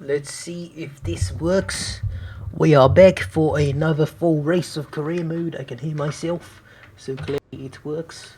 Let's see if this works. We are back for another full race of career mode. I can hear myself, so clearly it works.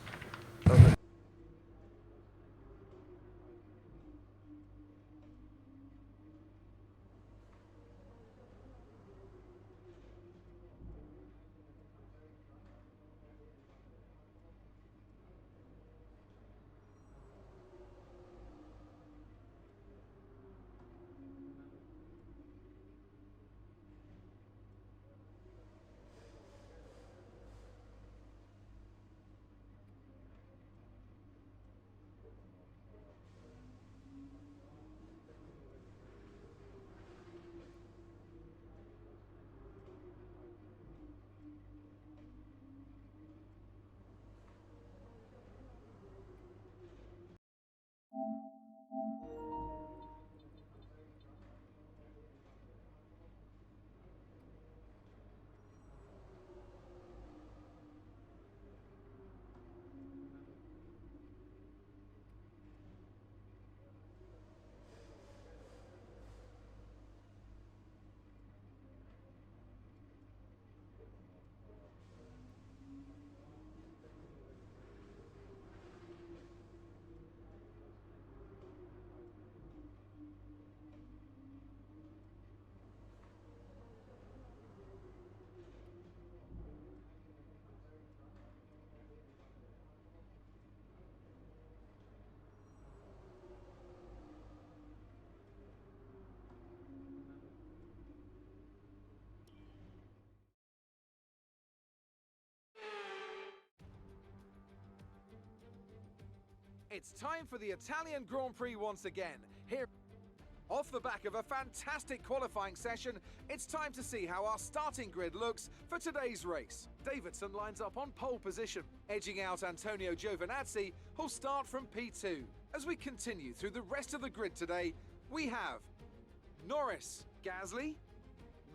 It's time for the Italian Grand Prix once again. Here, off the back of a fantastic qualifying session, it's time to see how our starting grid looks for today's race. Davidson lines up on pole position, edging out Antonio Giovinazzi, who'll start from P2. As we continue through the rest of the grid today, we have Norris, Gasly,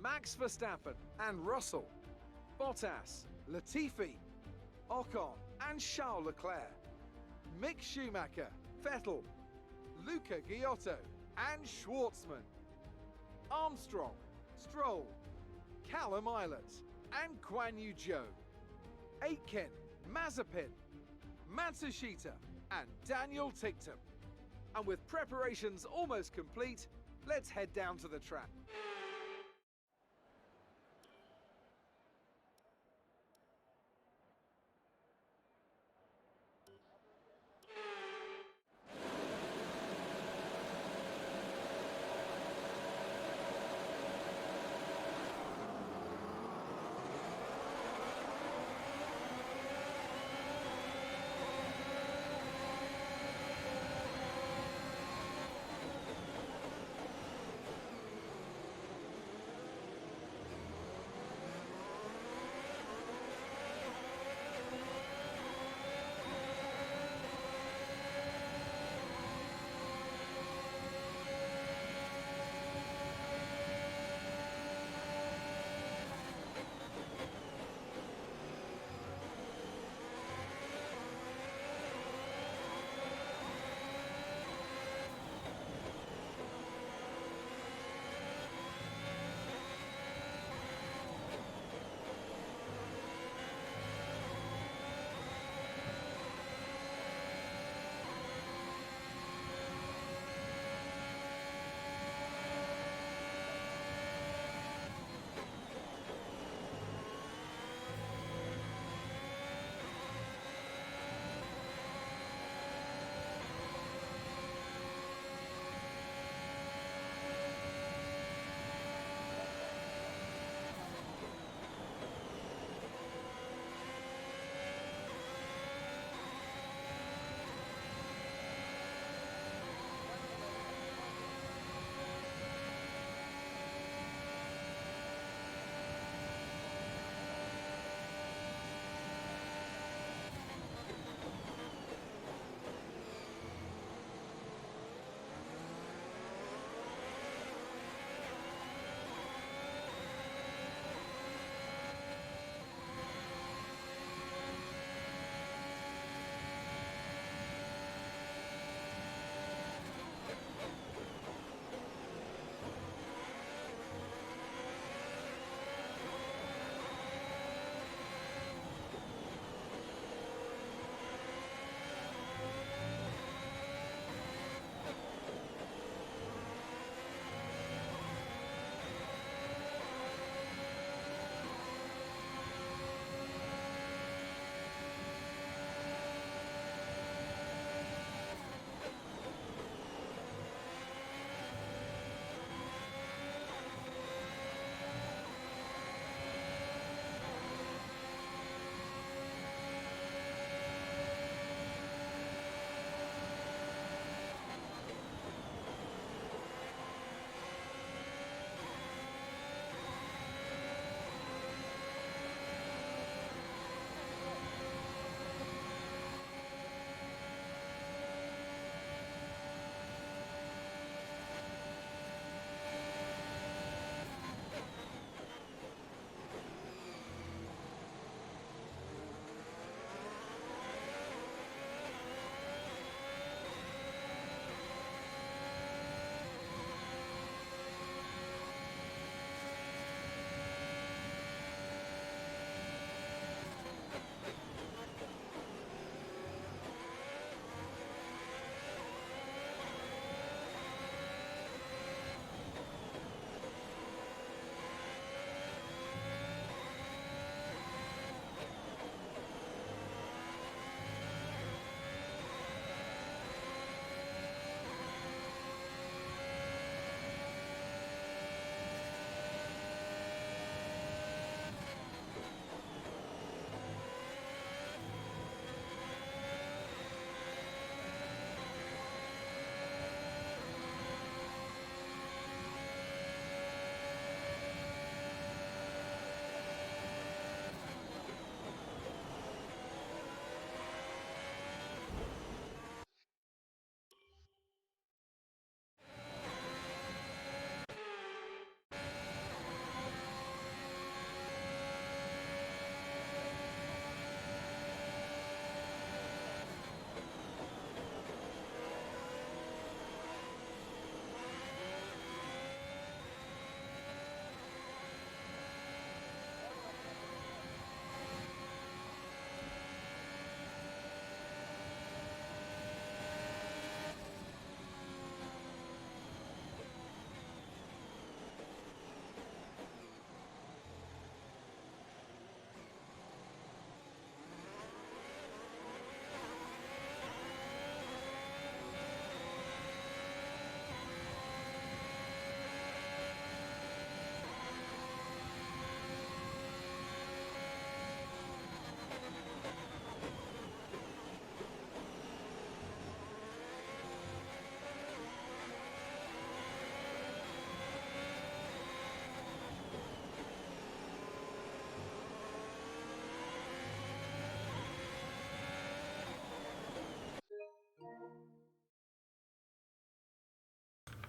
Max Verstappen and Russell, Bottas, Latifi, Ocon and Charles Leclerc, Mick Schumacher, Vettel, Luca Giotto and Schwartzman, Armstrong, Stroll, Callum Ilott and Guan Yu Zhou, Aitken, Mazepin, Matsushita and Daniel Ticktum. And with preparations almost complete, let's head down to the track.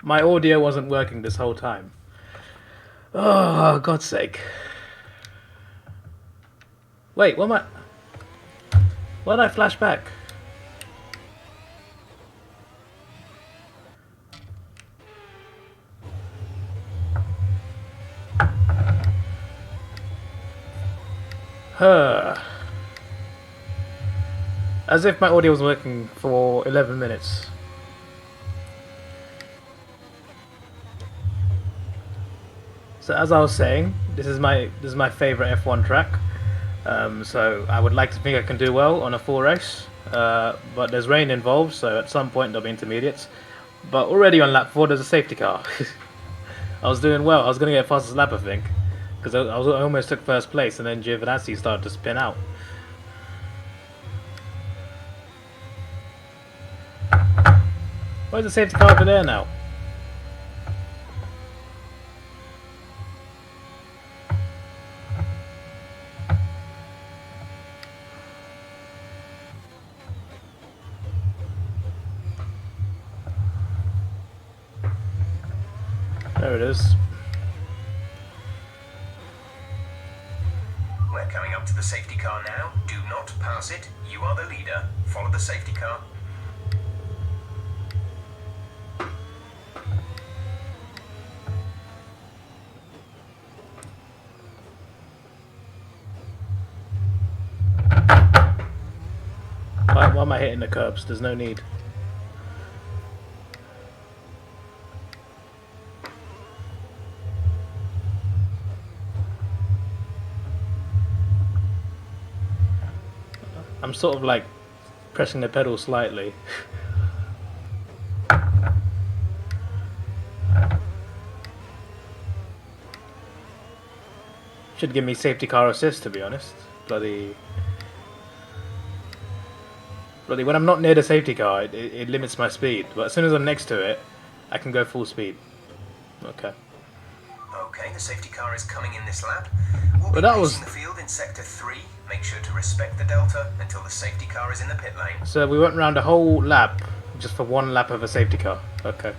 My audio wasn't working this whole time. Oh, God's sake. Wait, what am I... Why did I flash back? As if my audio was working for 11 minutes. So as I was saying, this is my favorite F1 track. So I would like to think I can do well on a full race, but there's rain involved, so at some point there'll be intermediates. But already on lap 4 there's a safety car. I was doing well. I was going to get fastest lap, I think, because I almost took first place, and then Giovinazzi started to spin out. Where's the safety car over there now? There it is. We're coming up to the safety car now. Do not pass it. You are the leader. Follow the safety car. Why am I hitting the curbs? There's no need. I'm sort of like pressing the pedal slightly. Should give me safety car assist, to be honest. Bloody, when I'm not near the safety car, it limits my speed. But as soon as I'm next to it, I can go full speed. Okay. Okay, the safety car is coming in this lap. We'll be that racing was... the field in sector 3. Make sure to respect the delta until the safety car is in the pit lane. So we went around a whole lap just for one lap of a safety car. Okay.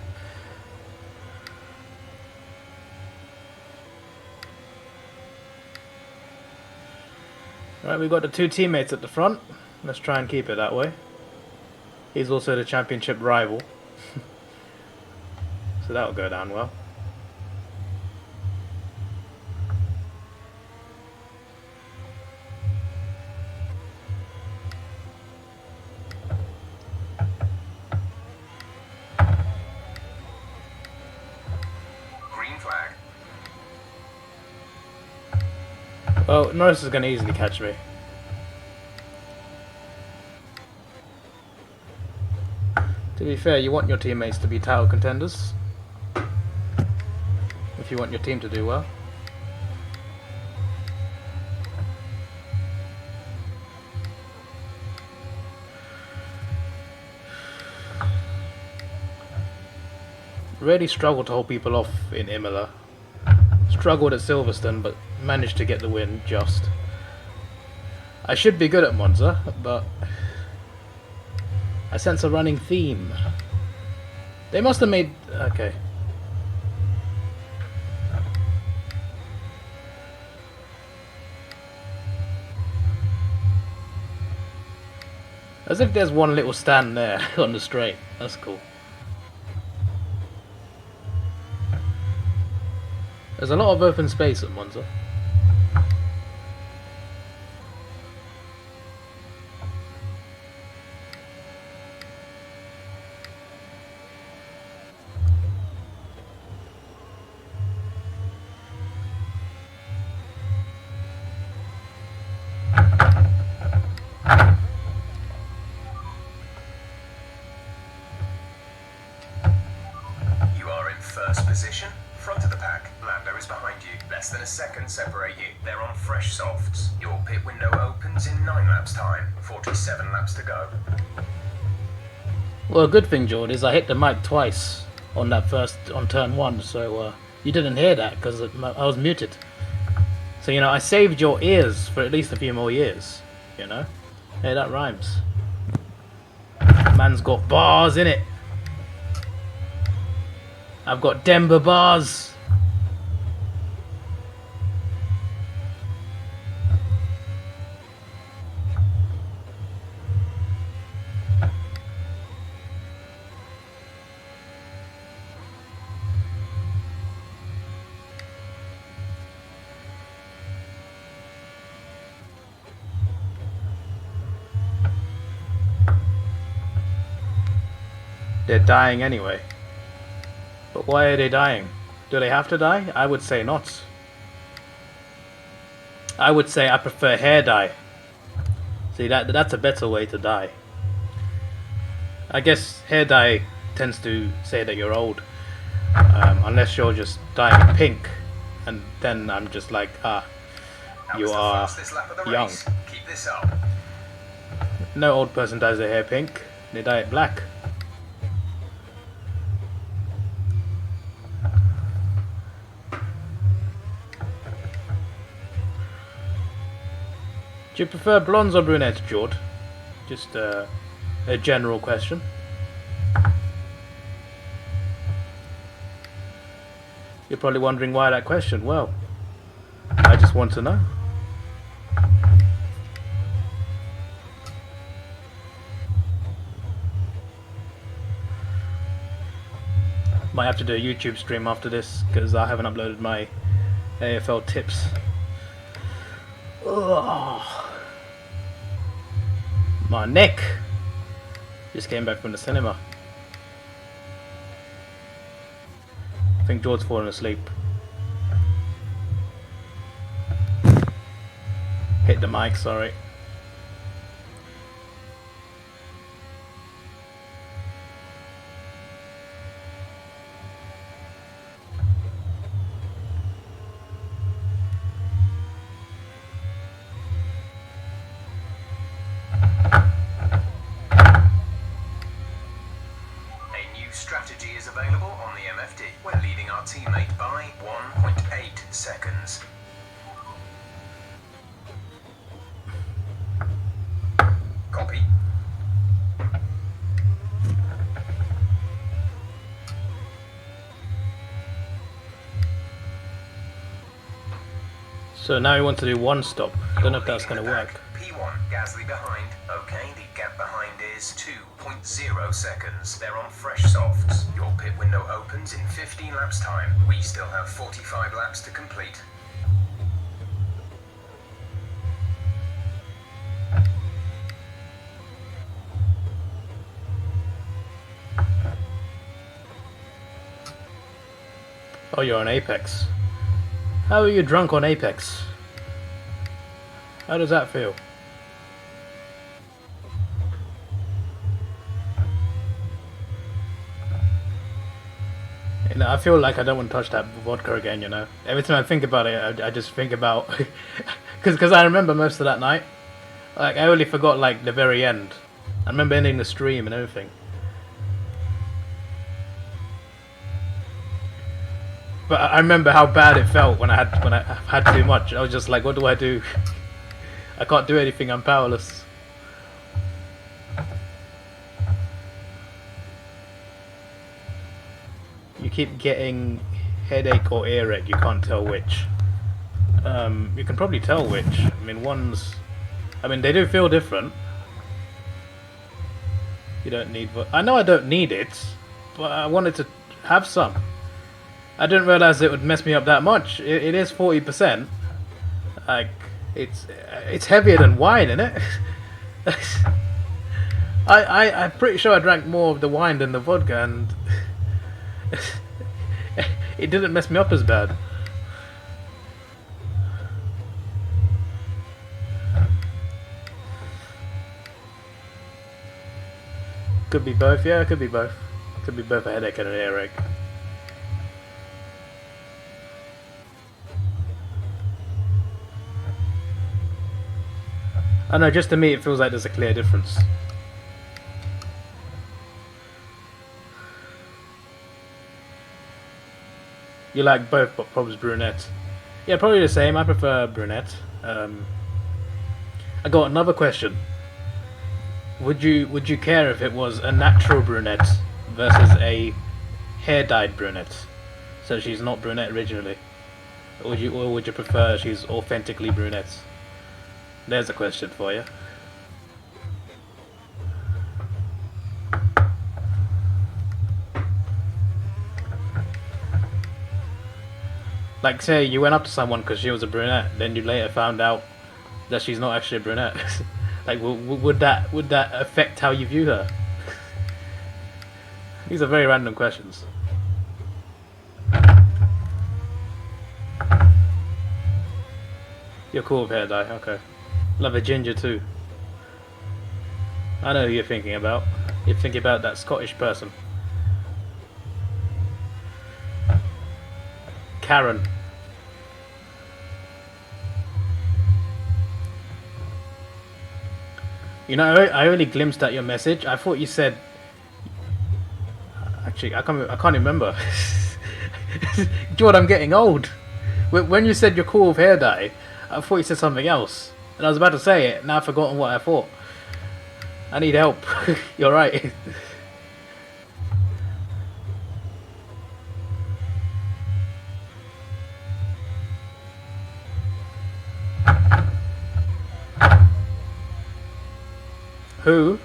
Alright, we've got the two teammates at the front. Let's try and keep it that way. He's also the championship rival. So that'll go down well. Green flag. Well, Norris is going to easily catch me. To be fair, you want your teammates to be title contenders. If you want your team to do well. Really struggled to hold people off in Imola. Struggled at Silverstone, but managed to get the win just. I should be good at Monza, but I sense a running theme. They must have made... okay. As if there's one little stand there on the straight. That's cool. There's a lot of open space at Monza. You are in first position, front of the pack. Lando is behind you. Less than a second separate you. They're on fresh softs. Your pit window opens in 9 laps time. 47 laps to go. Well, a good thing, George, is I hit the mic twice on that on turn 1, so you didn't hear that because I was muted. So, you know, I saved your ears for at least a few more years, you know? Hey, that rhymes. Man's got bars in it. I've got Denver bars. They're dying anyway. But why are they dying? Do they have to die? I would say not. I would say I prefer hair dye. See, that's a better way to die. I guess hair dye tends to say that you're old. Unless you're just dyeing pink. And then I'm just like, you are young. Keep this up. No old person dyes their hair pink. They dye it black. Do you prefer blondes or brunettes, Jord? Just a general question. You're probably wondering why that question. Well, I just want to know. Might have to do a YouTube stream after this because I haven't uploaded my AFL tips. Ugh. My neck! Just came back from the cinema. I think George's fallen asleep. Hit the mic, sorry. Strategy is available on the MFD. We're leading our teammate by 1.8 seconds. Copy. So now we want to do one stop. Don't know if that's going to work. P1, Gasly behind. Okay, the gap behind is 2.0 seconds. They're on fresh softs. Your pit window opens in 15 laps time. We still have 45 laps to complete. Oh, you're on Apex. How are you drunk on Apex? How does that feel? You know, I feel like I don't want to touch that vodka again, you know. Every time I think about it, I just think about... Because I remember most of that night. Like, I only forgot, like, the very end. I remember ending the stream and everything. But I remember how bad it felt when I had too much. I was just like, what do I do? I can't do anything, I'm powerless. You keep getting headache or earache, you can't tell which. You can probably tell which. I mean, they do feel different. You don't need... I know I don't need it, but I wanted to have some. I didn't realize it would mess me up that much. It is 40%. Like, it's heavier than wine, isn't it? I'm pretty sure I drank more of the wine than the vodka, and it didn't mess me up as bad. Could be both, yeah, it could be both. Could be both a headache and an earache. I know, just to me it feels like there's a clear difference. You like both, but probably brunette. Yeah, probably the same. I prefer brunette. I got another question. Would you care if it was a natural brunette versus a hair dyed brunette, so she's not brunette originally. Or would you prefer she's authentically brunette? There's a question for you. Like, say you went up to someone because she was a brunette, then you later found out that she's not actually a brunette. Like, would that affect how you view her? These are very random questions. You're cool with hair dye, okay. Love a ginger too. I know who you're thinking about. You're thinking about that Scottish person. Karen. You know, I only glimpsed at your message. I thought you said. Actually, I can't remember. Jordan, I'm getting old. When you said you're cool with hair dye, I thought you said something else, and I was about to say it. Now I've forgotten what I thought. I need help. You're right. Who?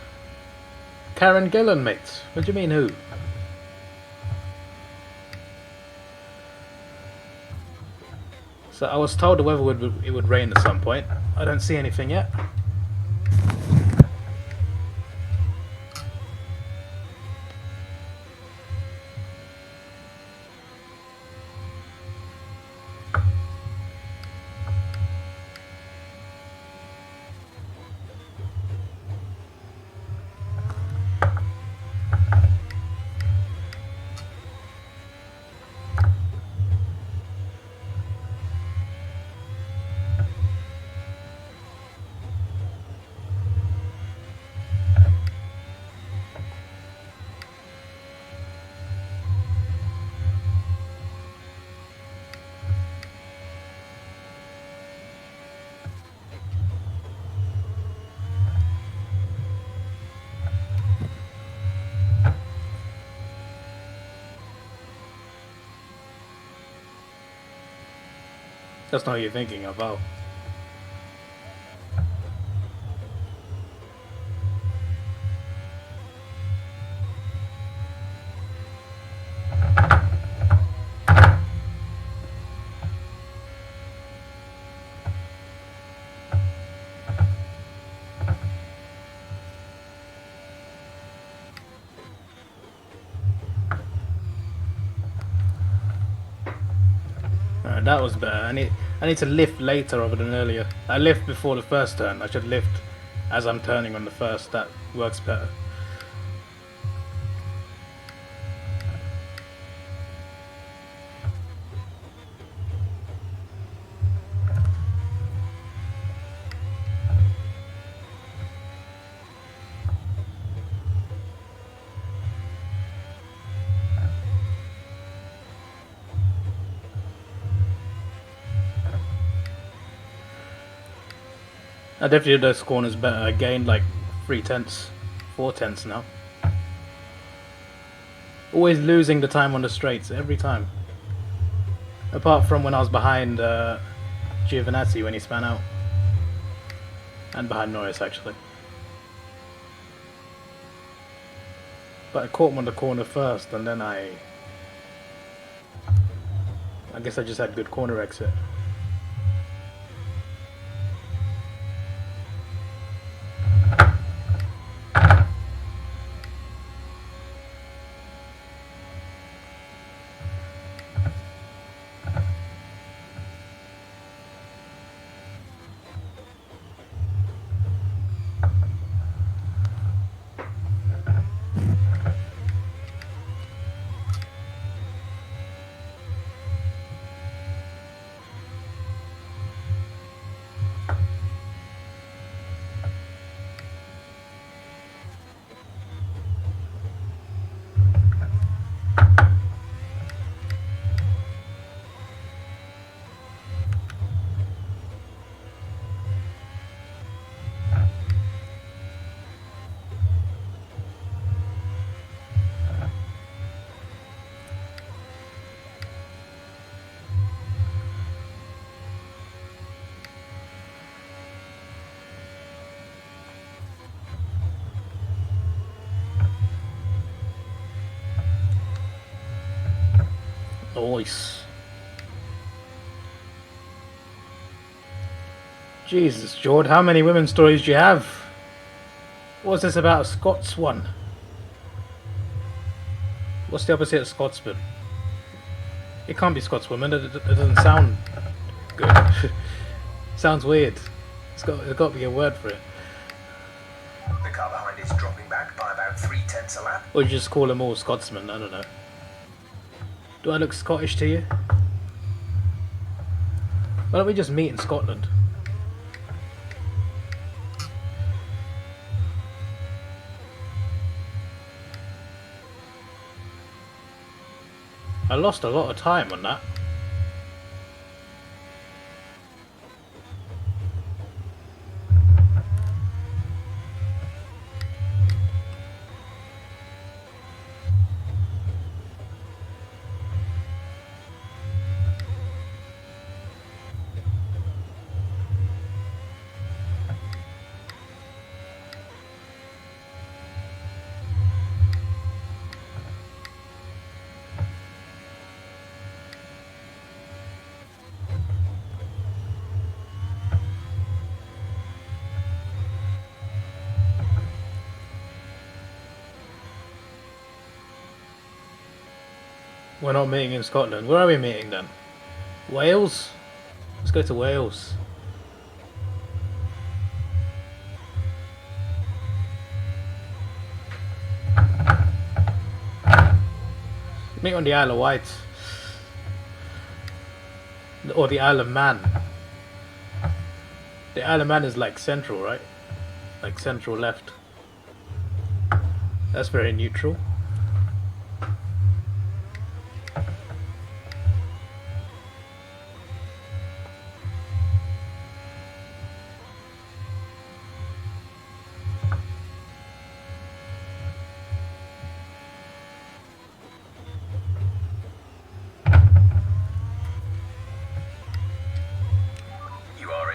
Karen Gillan, mate. What do you mean, who? So I was told the weather would rain at some point. I don't see anything yet. That's not what you're thinking of, oh. That was better. I need to lift later rather than earlier. I lift before the first turn. I should lift as I'm turning on the first. That works better. I definitely did those corners better. I gained like 3/10, 4/10 now. Always losing the time on the straights, every time. Apart from when I was behind Giovinazzi when he span out. And behind Norris, actually. But I caught him on the corner first, and then I guess I just had good corner exit. Nice. Jesus, Jord, how many women's stories do you have? What's this about a Scots one? What's the opposite of Scotsman? It can't be Scotswoman. It doesn't sound good. Sounds weird. There's got to be a word for it. The car behind is dropping back by about 3/10 a lap. Or you just call them all Scotsmen. I don't know. Do I look Scottish to you? Why don't we just meet in Scotland? I lost a lot of time on that. We're not meeting in Scotland. Where are we meeting then? Wales? Let's go to Wales. Meet on the Isle of Wight. Or the Isle of Man. The Isle of Man is like central, right? Like central left. That's very neutral.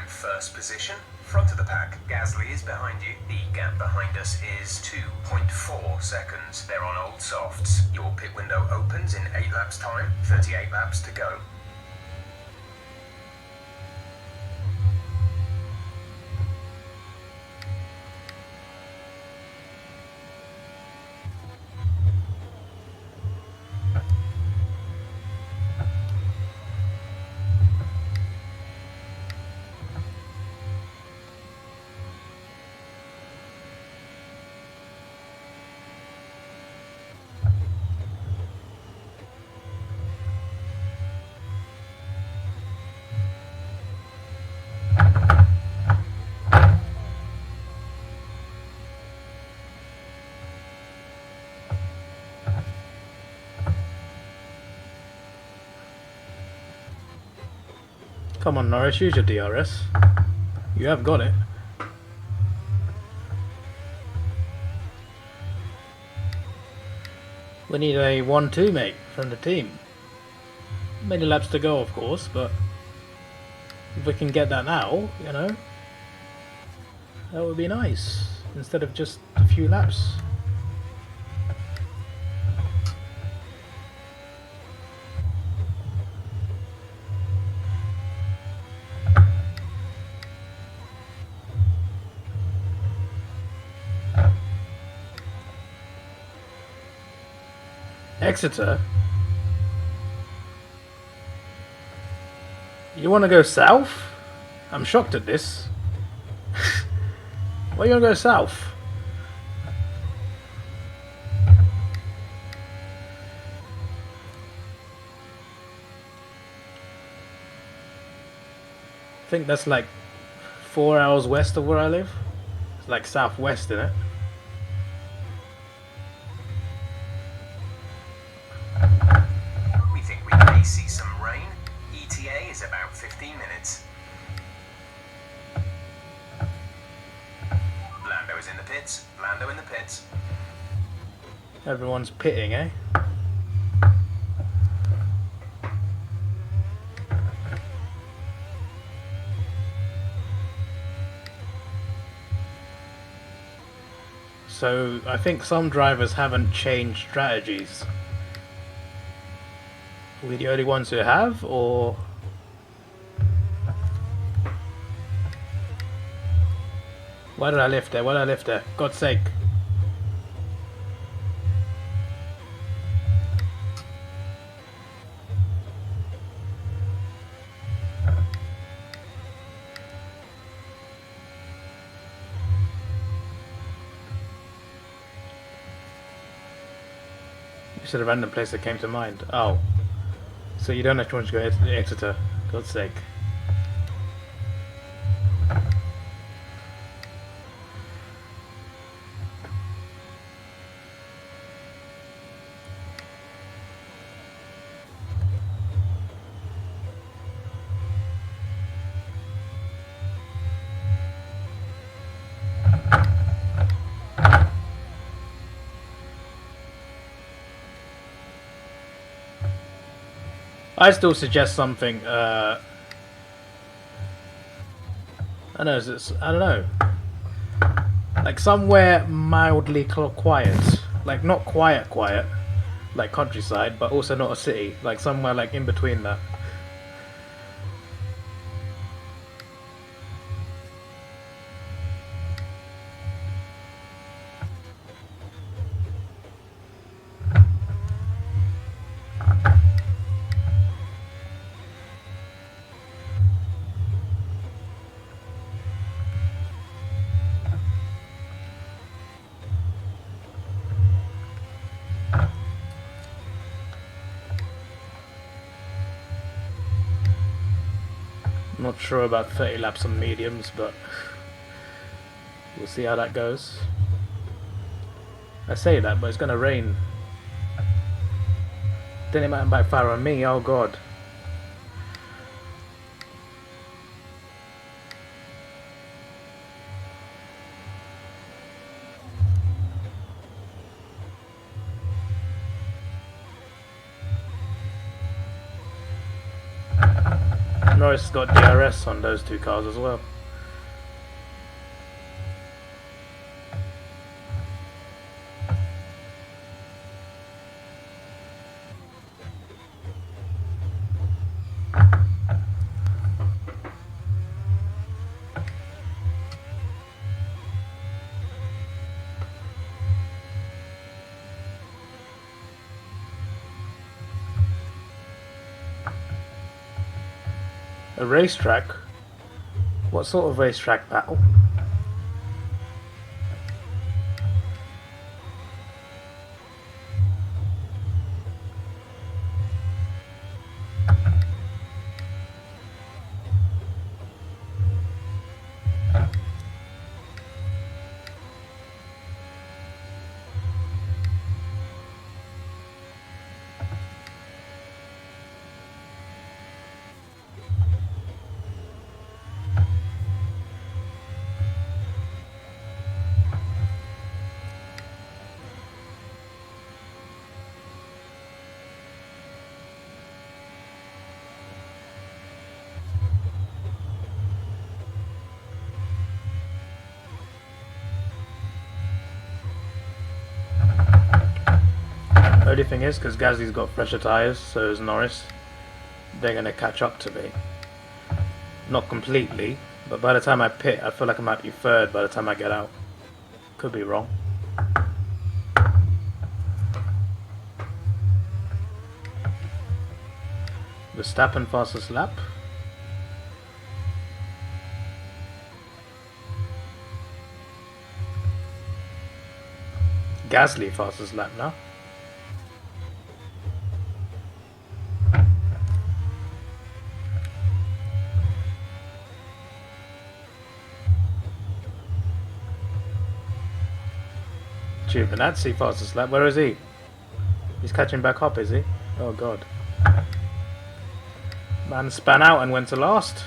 First position, front of the pack. Gasly is behind you. The gap behind us is 2.4 seconds. They're on old softs. Your pit window opens in 8 laps time. 38 laps to go. Come on, Norris, use your DRS. You have got it. We need a 1-2, mate, from the team. Many laps to go, of course, but if we can get that now, you know, that would be nice, instead of just a few laps. Exeter? You want to go south? I'm shocked at this. Why you want to go south? I think that's like 4 hours west of where I live. It's like southwest, isn't it? We think we may see some rain. ETA is about 15 minutes. Lando is in the pits. Lando in the pits. Everyone's pitting, eh? So I think some drivers haven't changed strategies we the only ones who have, or why did I lift there? Why did I lift there? God's sake. You said a random place that came to mind. Oh. So you don't actually want to go to Exeter. God's sake. I still suggest something. I don't know. Like somewhere mildly quiet, like not quiet, like countryside, but also not a city. Like somewhere like in between that. Not sure about 30 laps on mediums, but we'll see how that goes. I say that, but it's gonna rain. Then it might backfire on me, oh god. Norris has got DRS on those two cars as well. A racetrack? What sort of racetrack battle? Only thing is, because Gasly's got fresher tyres, so is Norris, they're going to catch up to me. Not completely, but by the time I pit, I feel like I might be third by the time I get out. Could be wrong. Verstappen fastest lap. Gasly fastest lap now. Giovinazzi fastest lap. Where is he? He's catching back up, is he? Oh god. Man span out and went to last.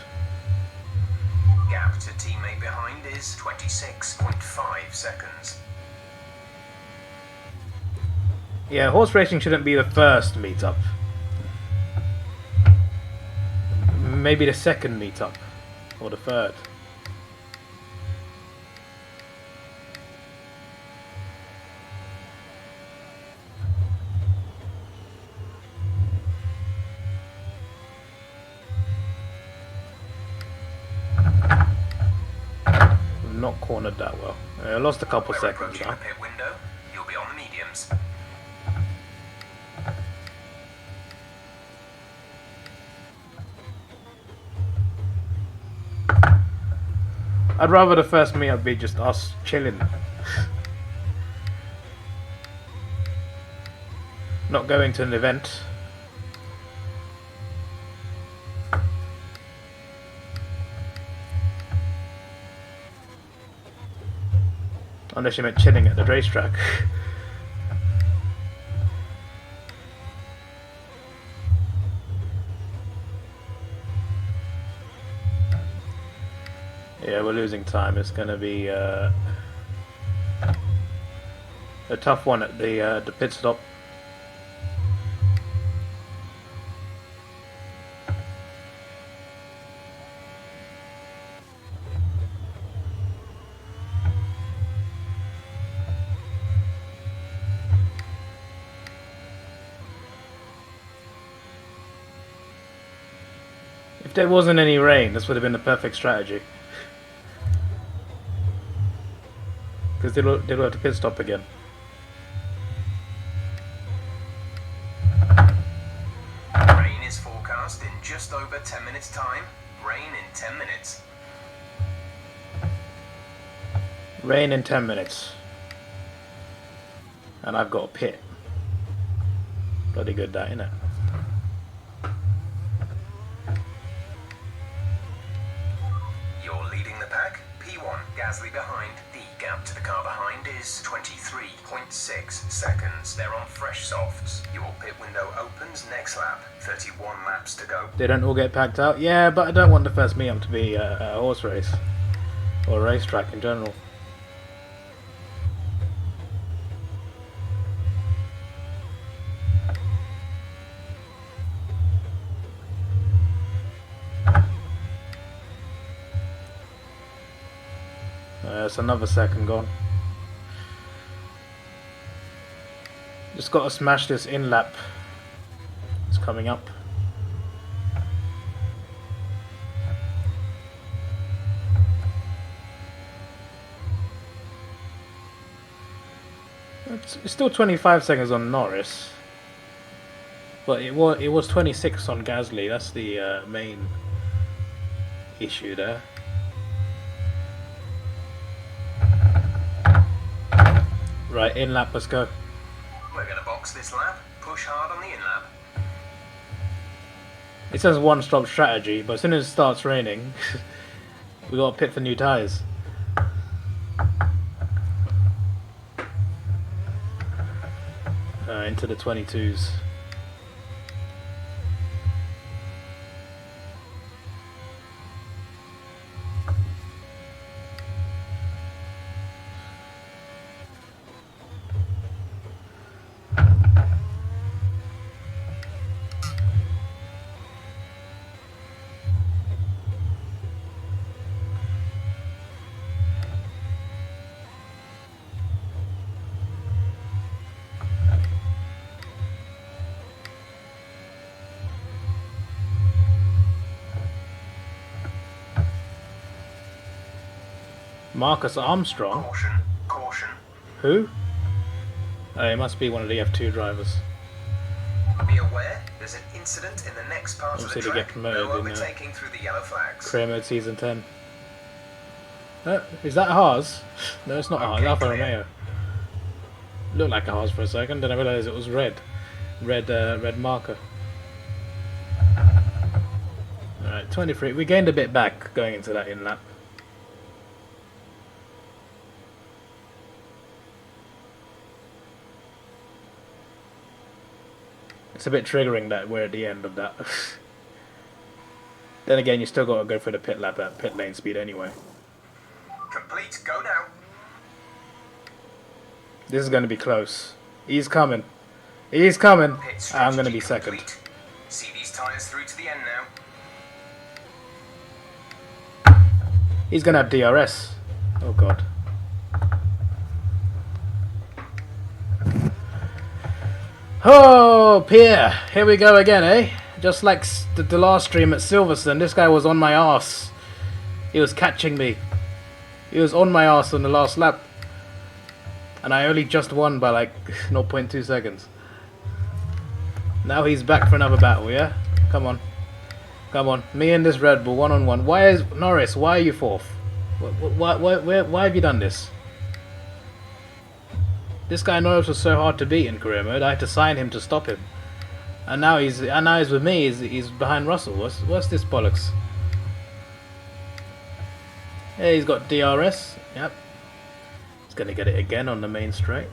Gap to teammate behind is 26.5 seconds. Yeah, horse racing shouldn't be the first meetup. Maybe the second meetup. Or the third. not cornered that well. I lost a couple We're seconds approaching now. the pit window. You'll be on the mediums. I'd rather the first meetup be just us chilling. Not going to an event. Unless you meant chilling at the racetrack. Yeah, we're losing time. It's going to be a tough one at the pit stop. If there wasn't any rain, this would have been the perfect strategy. Because they'll have to pit stop again. Rain is forecast in just over 10 minutes time. Rain in 10 minutes. Rain in 10 minutes. And I've got a pit. Bloody good that, innit? You're leading the pack. P1, Gasly behind. The gap to the car behind is 23.6 seconds. They're on fresh softs. Your pit window opens next lap. 31 laps to go. They don't all get packed out? Yeah, but I don't want the first meetup to be a horse race. Or a racetrack in general. It's another second gone. Just got to smash this in lap. It's coming up. It's still 25 seconds on Norris, but it was 26 on Gasly. That's the main issue there. Right, in lap, let's go. We're going to box this lap. Push hard on the in lap. It says one-stop strategy, but as soon as it starts raining, we got to pit for new tyres. Into the 22s. Marcus Armstrong? Caution, caution. Who? Oh, it must be one of the F2 drivers. Be aware, there's an incident in the next part Obviously of the they get track. promoted No in, overtaking through the yellow flags. Career Mode Season 10. Is that Haas? No, it's not Haas. Okay, Alfa clear. Romeo. Looked like a Haas for a second, then I realised it was red. Red marker. Alright, 23. We gained a bit back going into that in lap. It's a bit triggering that we're at the end of that. Then again, you still got to go for the pit lap at pit lane speed anyway. Complete, go now. This is going to be close. He's coming. He's coming. Pit I'm going to be strategy second. complete. See these tyres through to the end now. He's going to have DRS. Oh god. Oh, Pierre. Here we go again, eh? Just like the last stream at Silverstone, this guy was on my arse. He was catching me. He was on my ass on the last lap. And I only just won by like 0.2 seconds. Now he's back for another battle, yeah? Come on. Come on. Me and this Red Bull, one-on-one. Why is... Norris, why are you fourth? Why have you done this? This guy Norris was so hard to beat in career mode, I had to sign him to stop him. And now he's with me, he's behind Russell. What's this bollocks? Yeah, he's got DRS. Yep. He's gonna get it again on the main straight.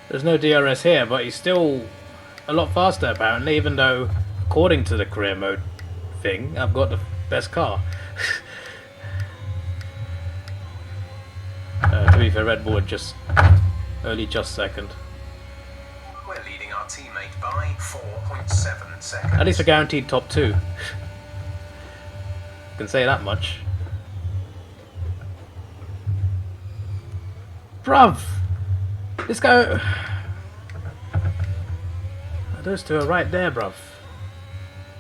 There's no DRS here, but he's still a lot faster apparently, even though according to the career mode thing, I've got the best car. To be fair, Red Bull just second. We're leading our teammate by 4.7 seconds. At least a guaranteed top 2. Can say that much. Bruv! This guy... Those two are right there, bruv.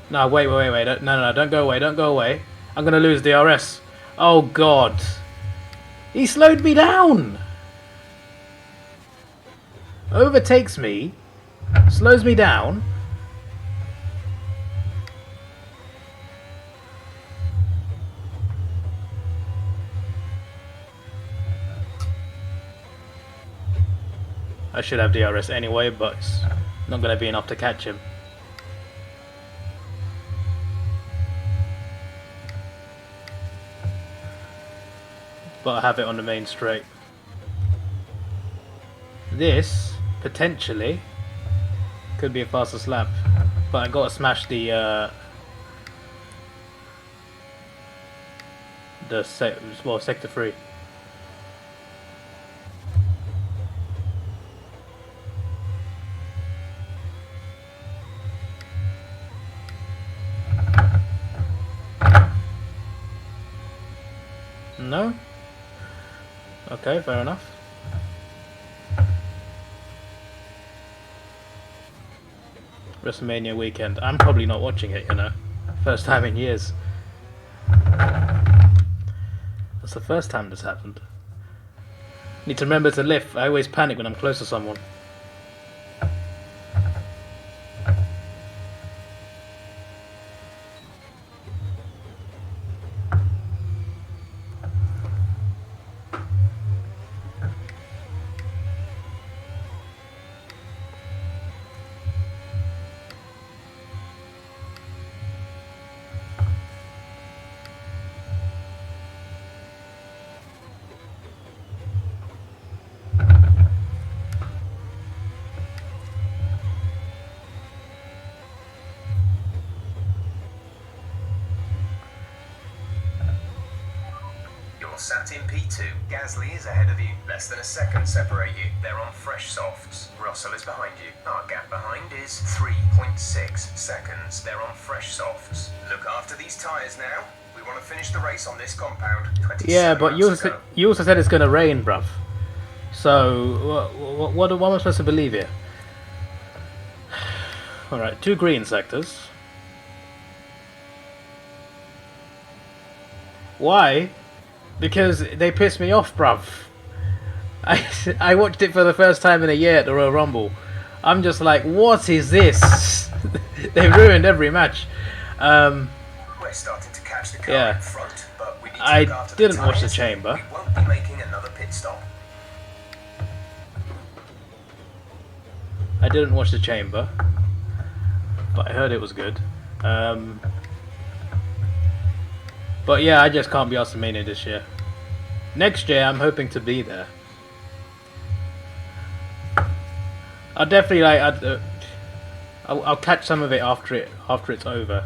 No, wait. No, don't go away. I'm gonna lose DRS. Oh, God. He slowed me down! Overtakes me. Slows me down. I should have DRS anyway, but it's not going to be enough to catch him. But I have it on the main straight. This, potentially, could be a faster lap. But I got to smash the sector 3. No? Okay, fair enough. WrestleMania weekend. I'm probably not watching it, you know. First time in years. That's the first time this happened. Need to remember to lift. I always panic when I'm close to someone. Sat in P2. Gasly is ahead of you. Less than a second separate you. They're on fresh softs. Russell is behind you. Our gap behind is 3.6 seconds. They're on fresh softs. Look after these tyres now. We want to finish the race on this compound. Yeah, but you also said it's going to rain, bruv. So, what am I supposed to believe here? Alright, 2 green sectors. Why? Because they pissed me off, bruv. I watched it for the first time in a year at the Royal Rumble. I'm just like, what is this? They ruined every match. We're starting to catch the car in front, but we need to look after didn't watch the chamber. We won't be making another pit stop. I didn't watch the chamber, but I heard it was good. But yeah, I just can't be asked to Mania this year. Next year, I'm hoping to be there. I'll definitely I'll catch some of it after it's over.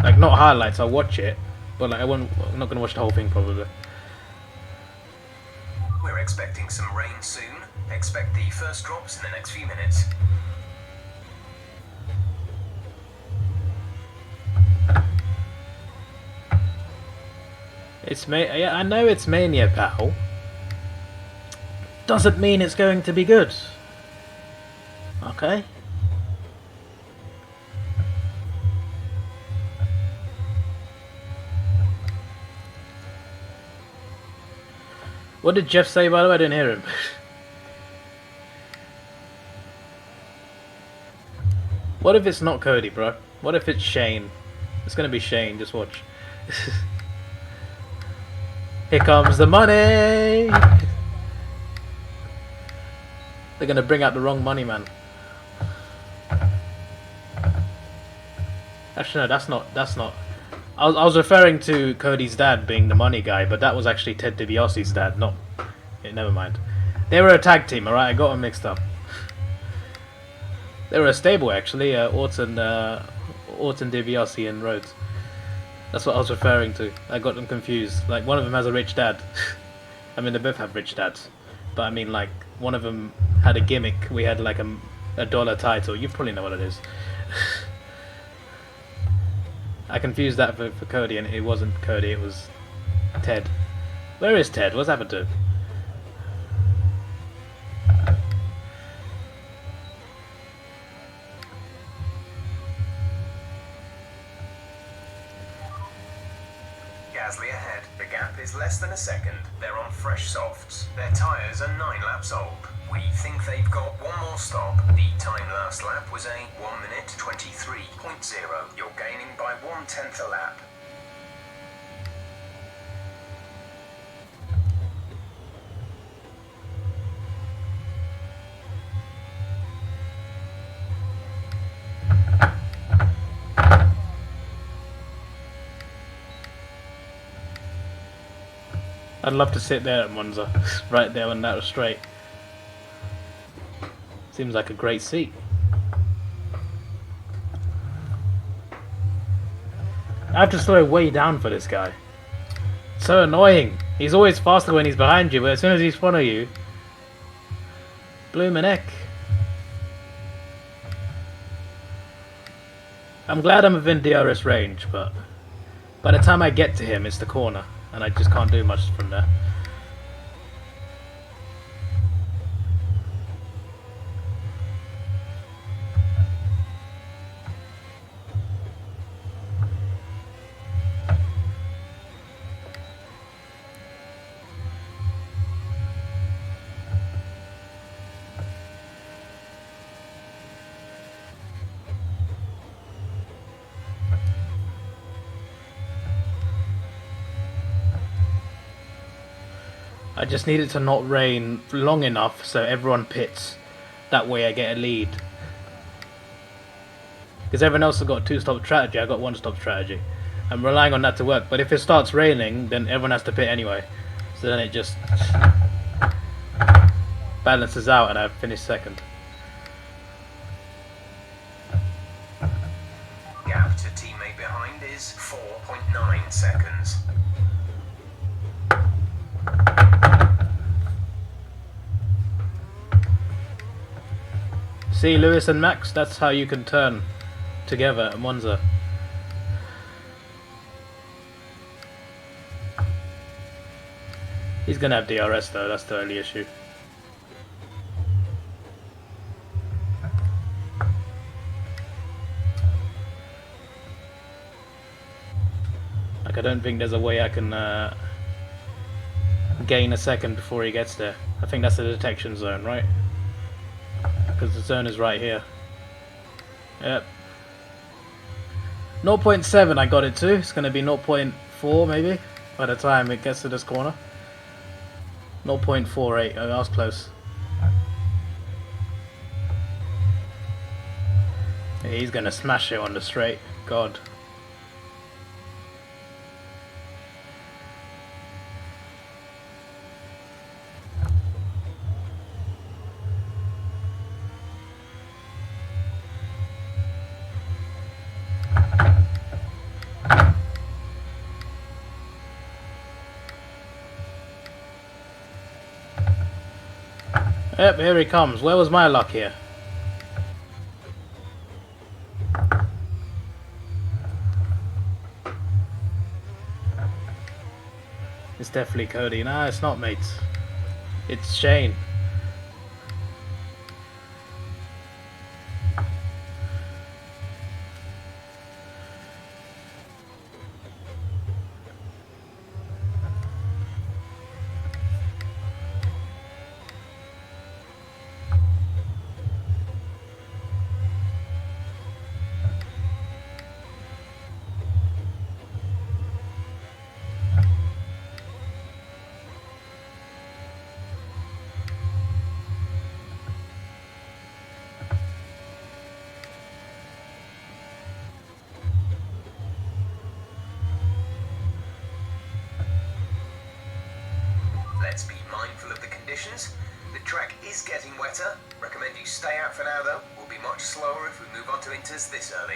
Like not highlights, I'll watch it, but like I'm not gonna watch the whole thing probably. We're expecting some rain soon. Expect the first drops in the next few minutes. Yeah, I know it's Mania, pal. Doesn't mean it's going to be good. Oh, Okay. What did Jeff say, by the way? I didn't hear him. What if it's not Cody, bro? What if it's Shane? It's gonna be Shane, just watch. Here comes the money! They're gonna bring out the wrong money, man. Actually, no, that's not. I was referring to Cody's dad being the money guy, but that was actually Ted DiBiase's dad, not... Yeah, never mind. They were a tag team, alright? I got them mixed up. They were a stable, actually. Orton DiBiase and Rhodes. That's what I was referring to. I got them confused. Like, one of them has a rich dad. I mean, they both have rich dads. But I mean, like, one of them had a gimmick. We had, like, a dollar title. You probably know what it is. I confused that for Cody, and it wasn't Cody, it was Ted. Where is Ted? What's happened to him? Gasly ahead. The gap is less than a second. They're on fresh softs. Their tyres are 9 laps old. We think they've got one more stop. The time last lap was a 1 minute 23.0. You're gaining by 1/10 a lap. I'd love to sit there at Monza, right there when that was straight. Seems like a great seat. I have to slow way down for this guy. So annoying. He's always faster when he's behind you, but as soon as he's in front of you, bloomin' heck. I'm glad I'm within DRS range, but by the time I get to him, it's the corner, and I just can't do much from there. I just need it to not rain long enough so everyone pits. That way I get a lead. Because everyone else has got a 2-stop strategy, I got 1-stop strategy. I'm relying on that to work, but if it starts raining, then everyone has to pit anyway. So then it just balances out and I finish second. Gap to teammate behind is 4.9 seconds. See, Lewis and Max, that's how you can turn together at Monza. He's gonna have DRS though, that's the only issue. Like, I don't think there's a way I can gain a second before he gets there. I think that's the detection zone, right? Because the zone is right here. Yep. 0.7 I got it to. It's going to be 0.4 maybe by the time it gets to this corner. 0.48. Oh, I was close. Yeah, he's going to smash it on the straight. God. Yep, here he comes. Where was my luck here? It's definitely Cody. No, it's not, mate. It's Shane. Let's be mindful of the conditions. The track is getting wetter. Recommend you stay out for now though. We'll be much slower if we move on to inters this early.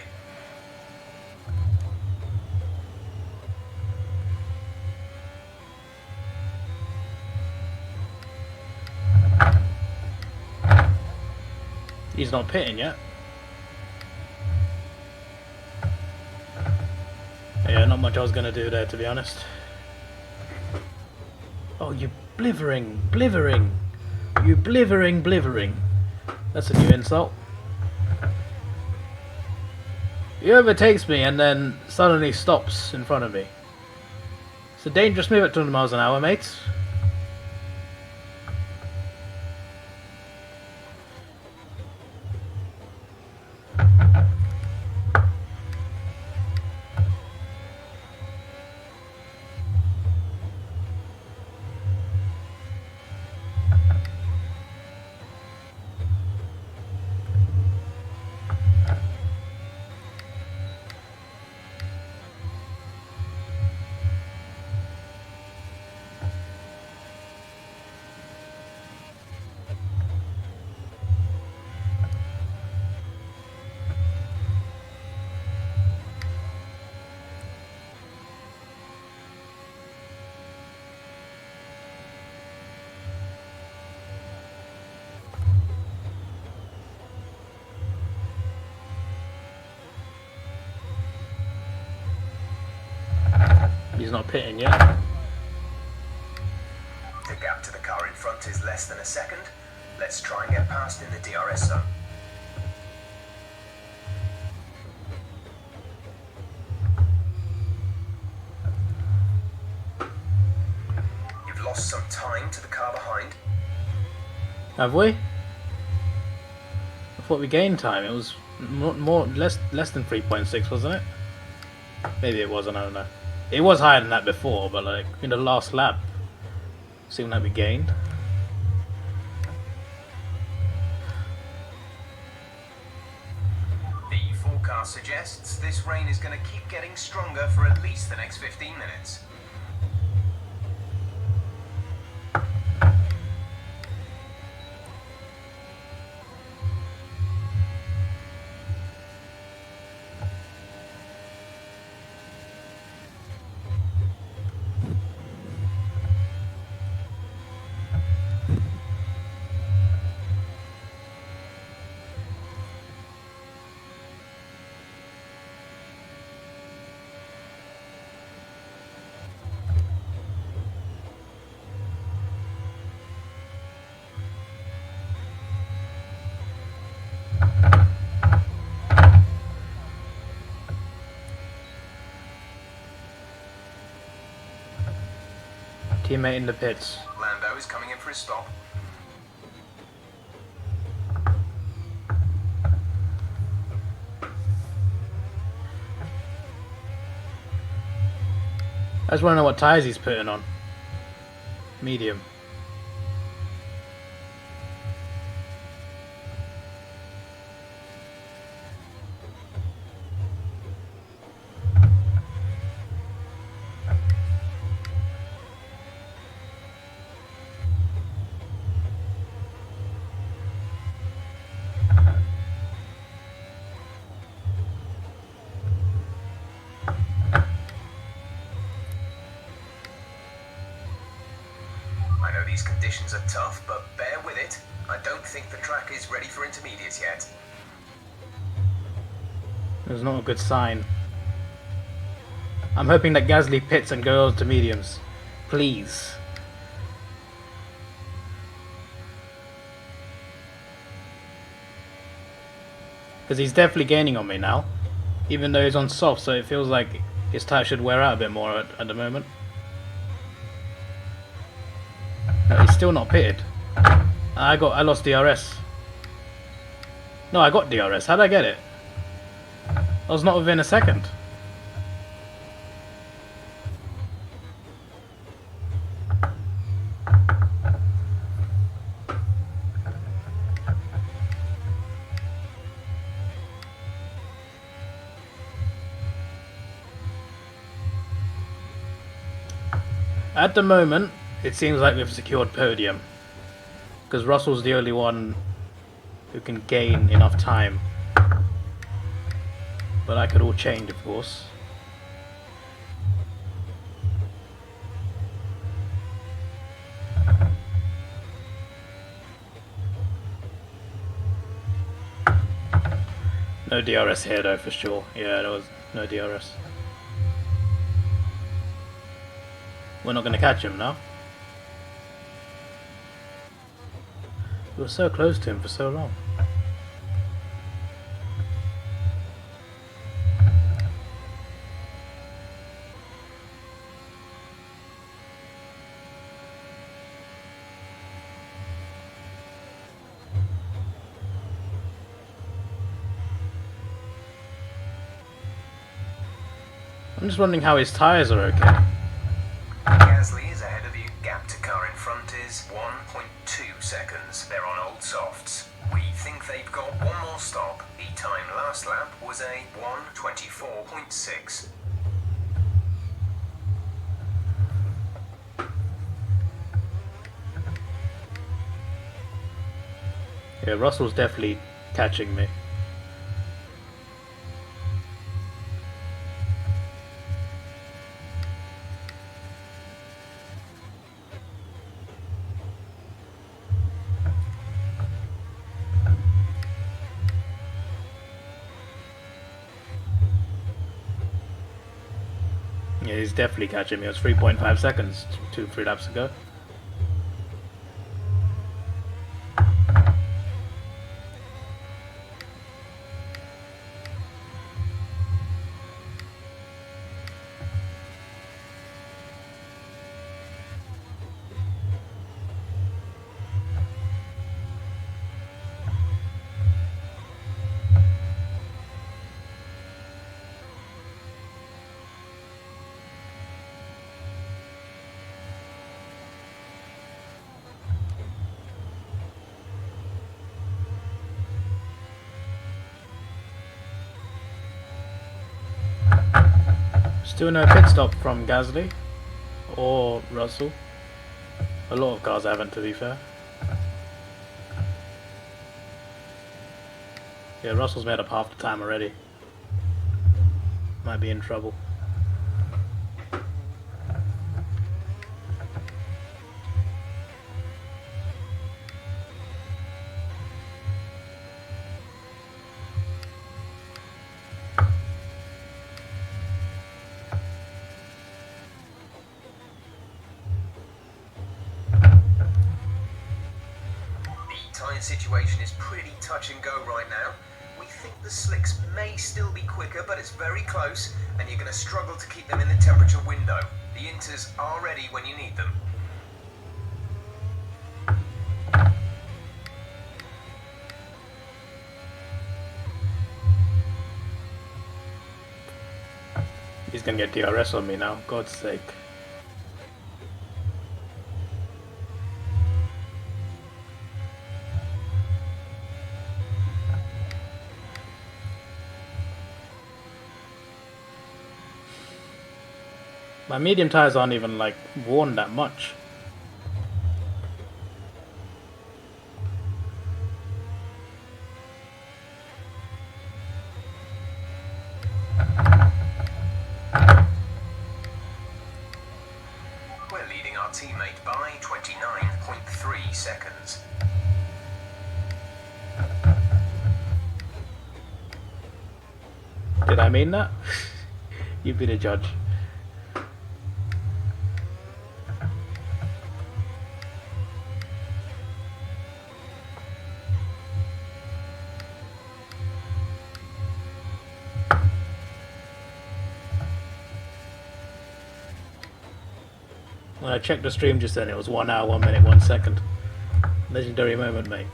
He's not pitting yet. Yeah, not much I was gonna do there, to be honest. Oh, you blithering, blithering. You blithering, blithering. That's a new insult. He overtakes me and then suddenly stops in front of me. It's a dangerous move at 200 miles an hour, mates. He's not pitting yet. The gap to the car in front is less than a second. Let's try and get past in the DRS zone. You've lost some time to the car behind. Have we? I thought we gained time. It was less than 3.6, wasn't it? Maybe it wasn't, I don't know. It was higher than that before, but like in the last lap, seemed like we gained. The forecast suggests this rain is going to keep getting stronger for at least the next 15 minutes. Teammate in the pits. Lando is coming in for his stop. I just want to know what tyres he's putting on. Medium. I know these conditions are tough, but bear with it. I don't think the track is ready for intermediates yet. It's not a good sign. I'm hoping that Gasly pits and goes to mediums. Please. Because he's definitely gaining on me now. Even though he's on soft, so it feels like his tyre should wear out a bit more at the moment. No, he's still not pitted. I lost DRS. No, I got DRS. How did I get it? I was not within a second. At the moment, it seems like we've secured podium. Because Russell's the only one who can gain enough time. But that could all change, of course. No DRS here though, for sure. Yeah, there was no DRS. We're not going to catch him now. We were so close to him for so long. I'm just wondering how his tyres are okay. Gasly is ahead of you. Gap to car in front is 1.2 seconds. They're on old softs. We think they've got one more stop. The time last lap was a 1:24.6. Yeah, Russell's definitely catching me. Yeah, he's definitely catching me. It was 3.5 seconds 3 laps ago. Still no pit stop from Gasly or Russell. A lot of cars haven't, to be fair. Yeah, Russell's made up half the time already. Might be in trouble. Tyre situation is pretty touch and go right now. We think the slicks may still be quicker, but it's very close, and you're going to struggle to keep them in the temperature window. The inters are ready when you need them. He's gonna get DRS on me now, God's sake. My medium tires aren't even like worn that much. We're leading our teammate by 29.3 seconds. Did I mean that? You be the judge. When I checked the stream just then, it was 1 hour, 1 minute, 1 second. Legendary moment, mate.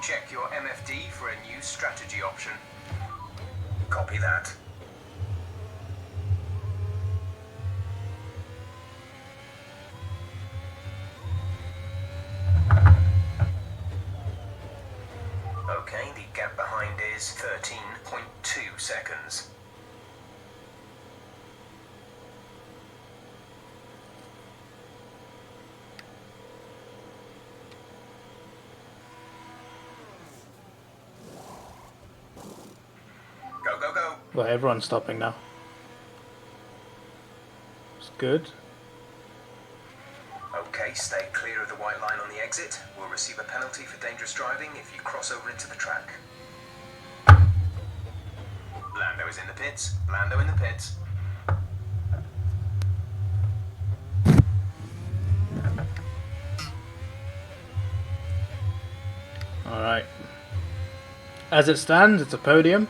Check your MFD for a new strategy option. Copy that. Okay, the gap behind is 13.2 seconds. Go, go, go. Well, everyone's stopping now. It's good. Okay, stay clear of the white line on the exit. We'll receive a penalty for dangerous driving if you cross over into the track. Lando is in the pits. Lando in the pits. Alright. As it stands, it's a podium,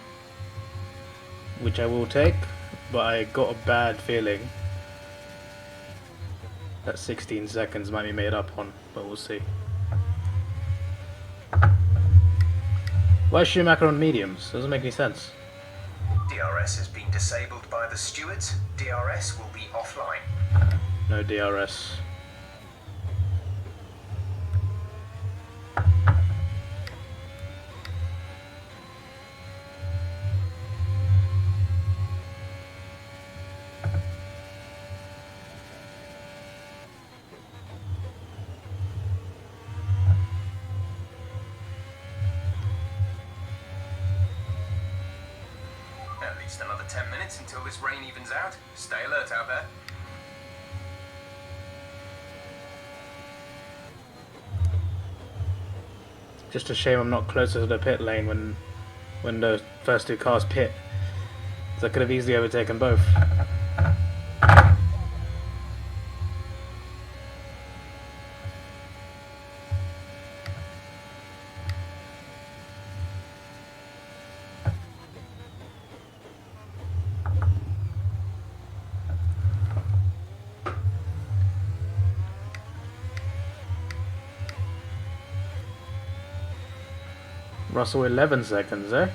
which I will take, but I got a bad feeling that 16 seconds might be made up on, but we'll see. Why is Schumacher on mediums? Doesn't make any sense. DRS has been disabled by the stewards. DRS will be offline. No DRS. At least another 10 minutes until this rain evens out. Stay alert out there. Just a shame I'm not closer to the pit lane when the first two cars pit. 'Cause I could have easily overtaken both. Russell 11 seconds, eh?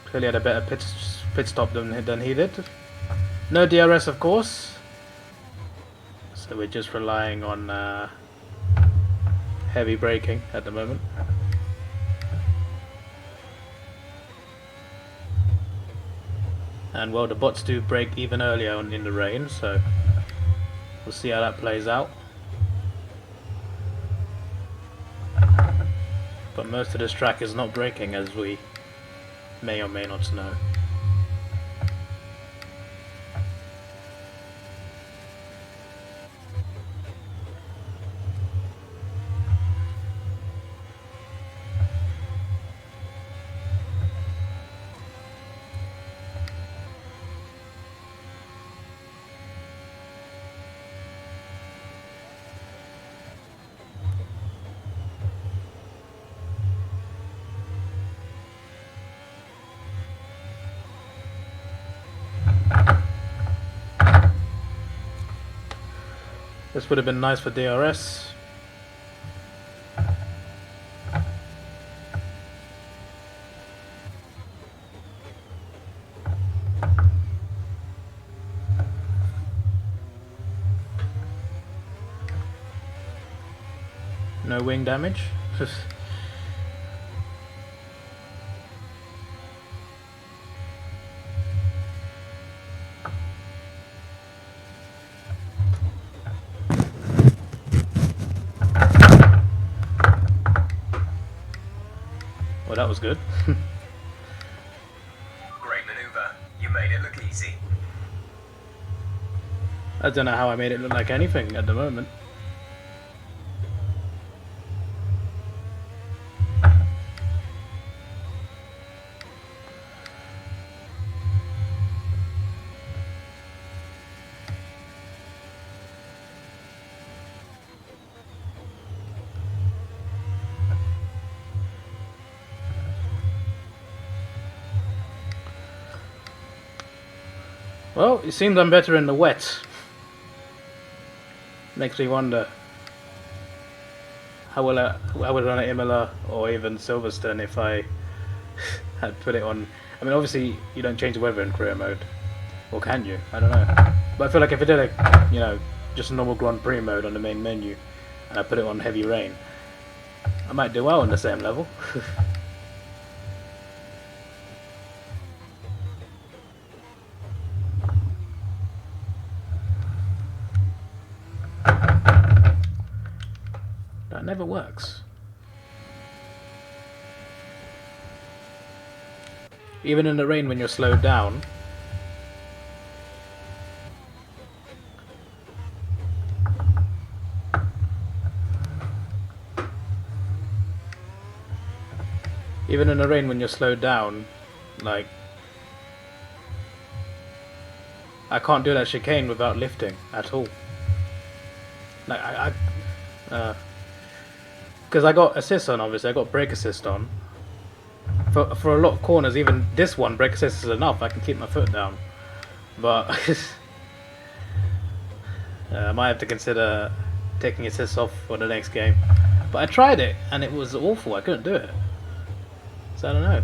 Clearly had a better pit stop than he did. No DRS, of course. So we're just relying on heavy braking at the moment. And well, the bots do brake even earlier in the rain, so we'll see how that plays out. But most of this track is not braking, as we may or may not know. This would have been nice for DRS. No wing damage. Well, that was good. Great maneuver. You made it look easy. I don't know how I made it look like anything at the moment. Well, it seems I'm better in the wet. Makes me wonder I would run at Imola or even Silverstone if I had put it on. I mean, obviously you don't change the weather in career mode, or can you? I don't know. But I feel like if I did a, just a normal Grand Prix mode on the main menu, and I put it on heavy rain, I might do well on the same level. That never works. Even in the rain when you're slowed down. Even in the rain when you're slowed down, like, I can't do that chicane without lifting at all. Like, because I got assist on, obviously, I got brake assist on. For a lot of corners, even this one, brake assist is enough, I can keep my foot down. But, I might have to consider taking assist off for the next game. But I tried it, and it was awful, I couldn't do it. So I don't know.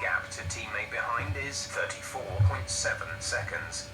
Gap to teammate behind is 34.7 seconds.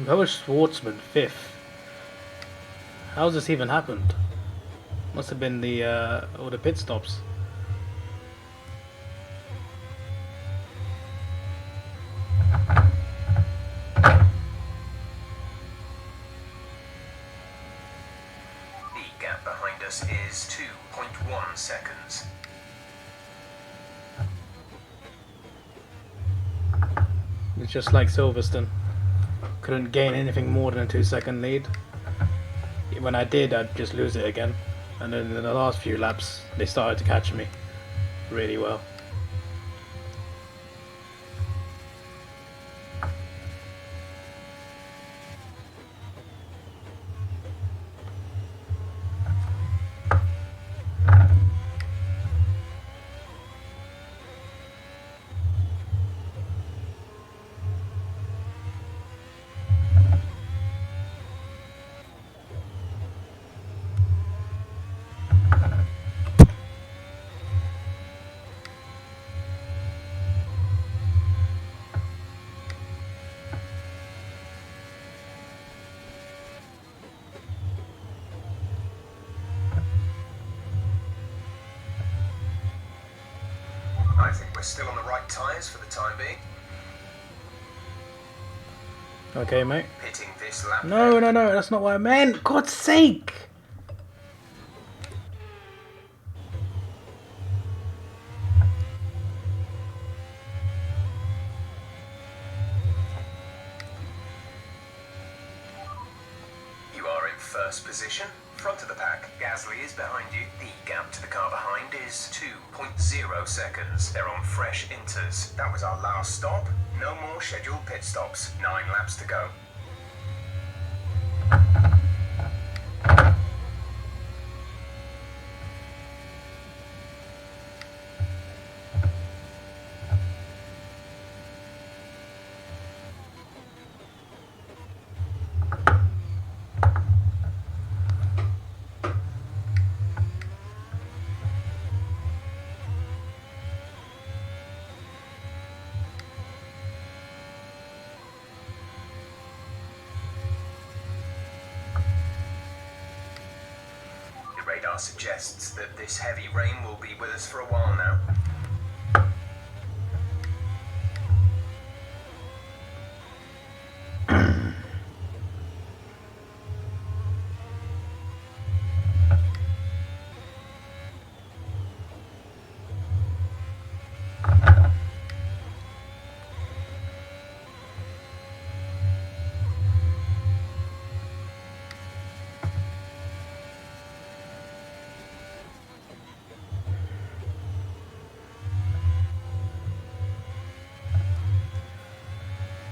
How was Schwartzman 5th? How's this even happened? Must have been the all the pit stops. The gap behind us is 2.1 seconds. It's just like Silverstone. Couldn't gain anything more than a 2-second lead. When I did, I'd just lose it again. And then in the last few laps, they started to catch me really well. I think we're still on the right tyres for the time being. Okay, mate. Hitting this lap. No, that's not what I meant! God's sake! first position, front of the pack. Gasly is behind you. The gap to the car behind is 2.0 seconds. They're on fresh inters. That was our last stop. No more scheduled pit stops. 9 laps to go. Radar suggests that this heavy rain will be with us for a while now.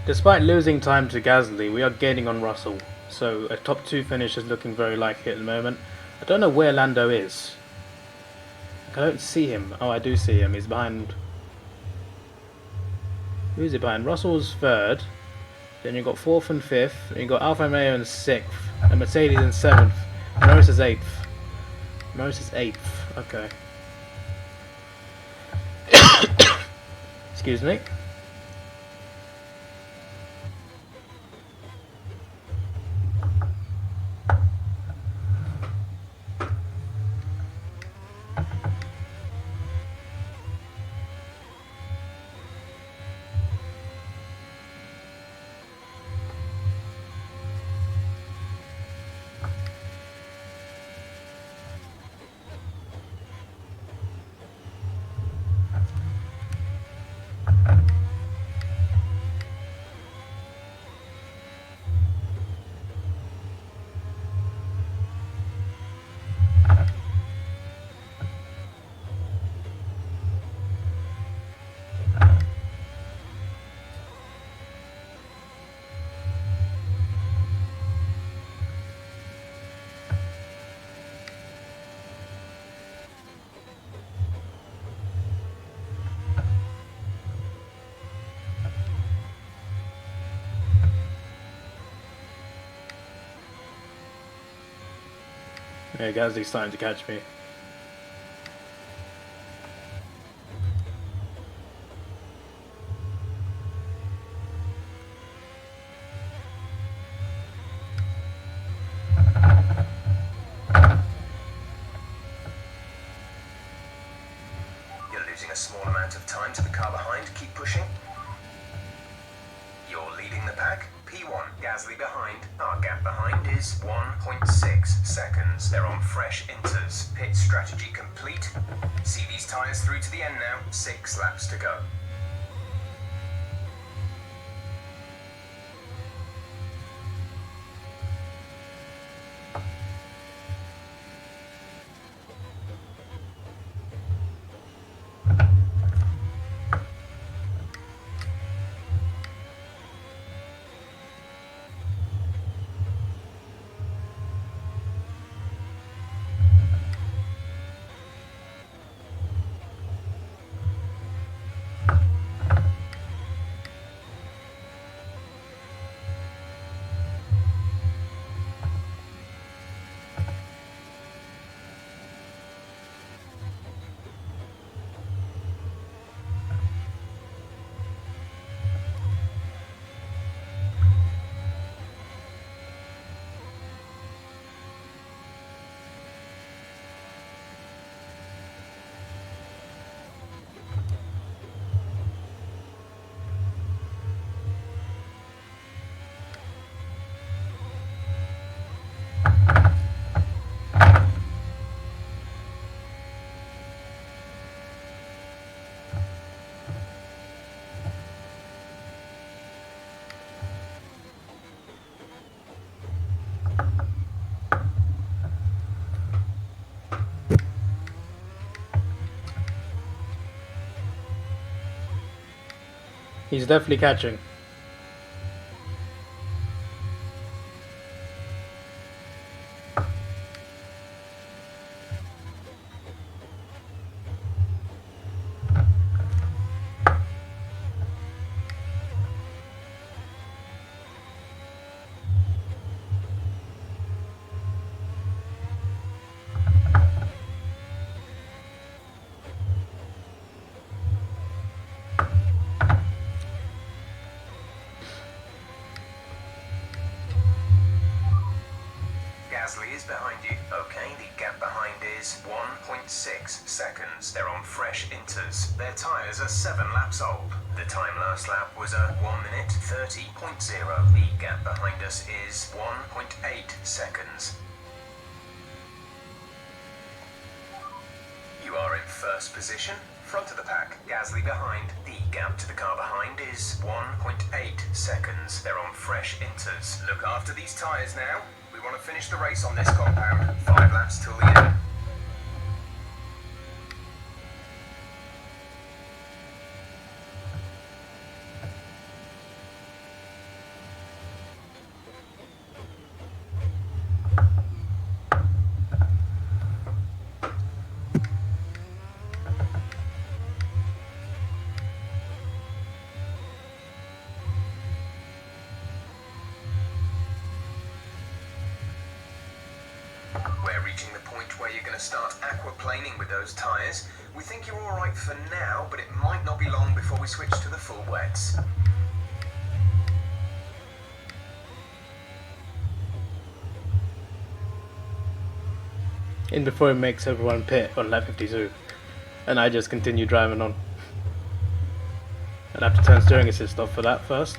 Despite losing time to Gasly, we are gaining on Russell, so a top 2 finish is looking very likely at the moment. I don't know where Lando is. I don't see him. Oh, I do see him. He's behind... Who is he behind? Russell's 3rd. Then you've got 4th and 5th. Then you've got Alfa Romeo in 6th. And Mercedes in 7th. Norris is 8th. Norris is 8th. Okay. Excuse me. Yeah, Gasly's starting to catch me. You're losing a small amount of time to the car behind. Keep pushing. You're leading the pack. P1, Gasly behind. Our gap behind is 1.6 seconds. They're on fresh inters. Pit strategy complete. See these tyres through to the end now. 6 laps to go. He's definitely catching. Gasly is behind you. Okay, the gap behind is 1.6 seconds. They're on fresh inters. Their tyres are 7 laps old. The time last lap was a 1 minute 30.0. The gap behind us is 1.8 seconds. You are in first position, front of the pack. Gasly behind. The gap to the car behind is 1.8 seconds. They're on fresh inters. Look after these tyres now. We want to finish the race on this compound. 5 laps till the end. We're reaching the point where you're going to start aquaplaning with those tyres. We think you're alright for now, but it might not be long before we switch to the full wets. In before it makes everyone pit on lap 52. And I just continue driving on. And I have to turn steering assist off for that first.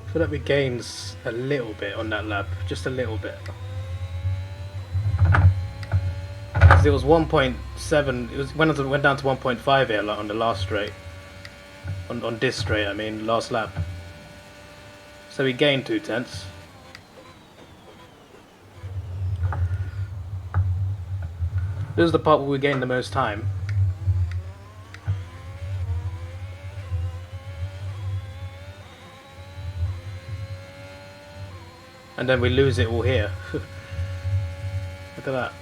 I feel like we gained a little bit on that lap, just a little bit. Because it was 1.7, went down to 1.5 here like on the last straight. On this straight, I mean, last lap. So we gained 0.2. This is the part where we gained the most time. And then we lose it all here. Look at that.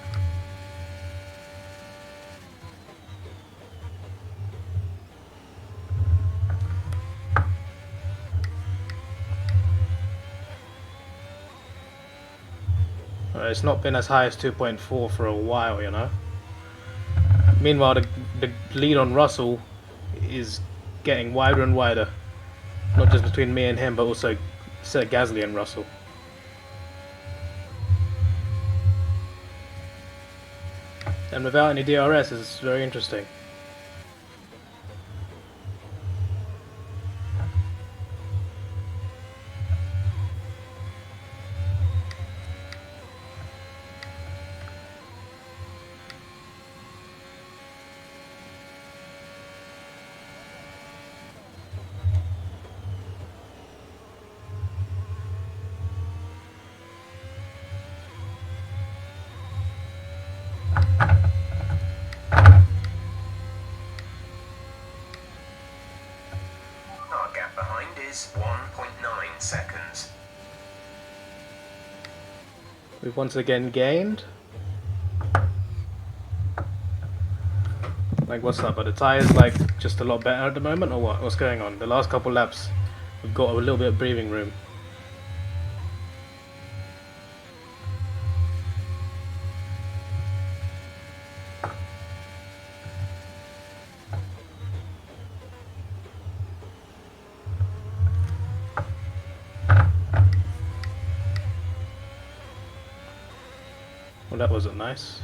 It's not been as high as 2.4 for a while, you know. Meanwhile, the lead on Russell is getting wider and wider. Not just between me and him, but also Gasly and Russell. And without any DRS, it's very interesting. Our gap behind is 1.9 seconds. We've once again gained. Like, what's up? Are the tyres like just a lot better at the moment, or what? What's going on? The last couple laps, we've got a little bit of breathing room. Well, that wasn't nice.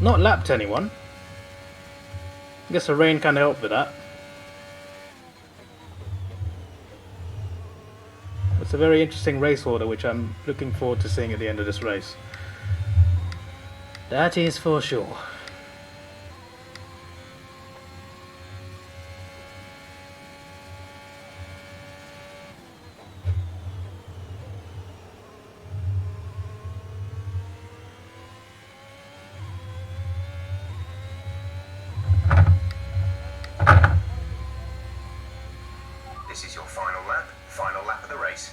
not lapped anyone. I guess the rain kind of helped with that. It's a very interesting race order, which I'm looking forward to seeing at the end of this race. That is for sure. This is your final lap of the race.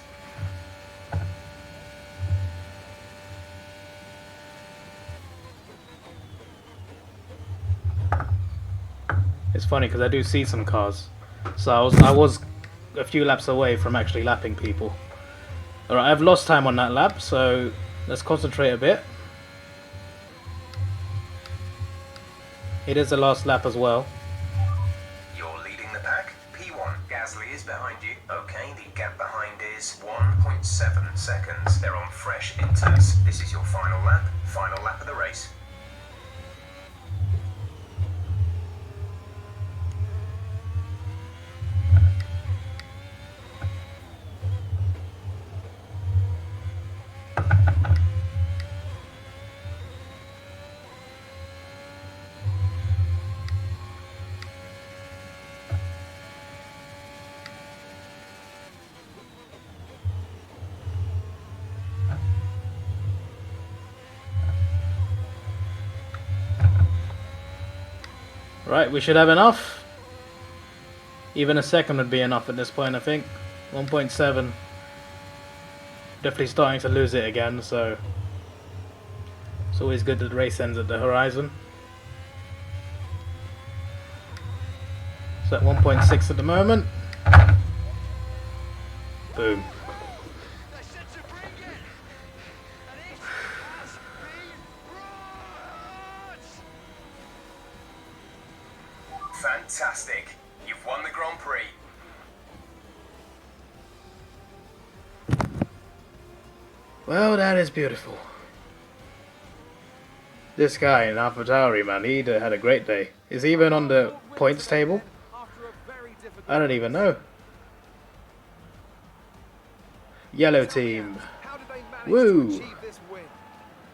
It's funny because I do see some cars, so I was a few laps away from actually lapping people. Alright, I've lost time on that lap, so let's concentrate a bit. It is the last lap as well. You're leading the pack. P1. Gasly is behind you. Okay, the gap behind is 1.7 seconds. They're on fresh inters. This is your final lap of the race. Right, we should have enough. Even a second would be enough at this point, I think. 1.7. Definitely starting to lose it again, so it's always good that the race ends at the horizon. So at 1.6 at the moment. Boom. Fantastic. You've won the Grand Prix. Well, that is beautiful. This guy in AlphaTauri, man, he had a great day. Is he even on the points table? I don't even know. Yellow team. Woo!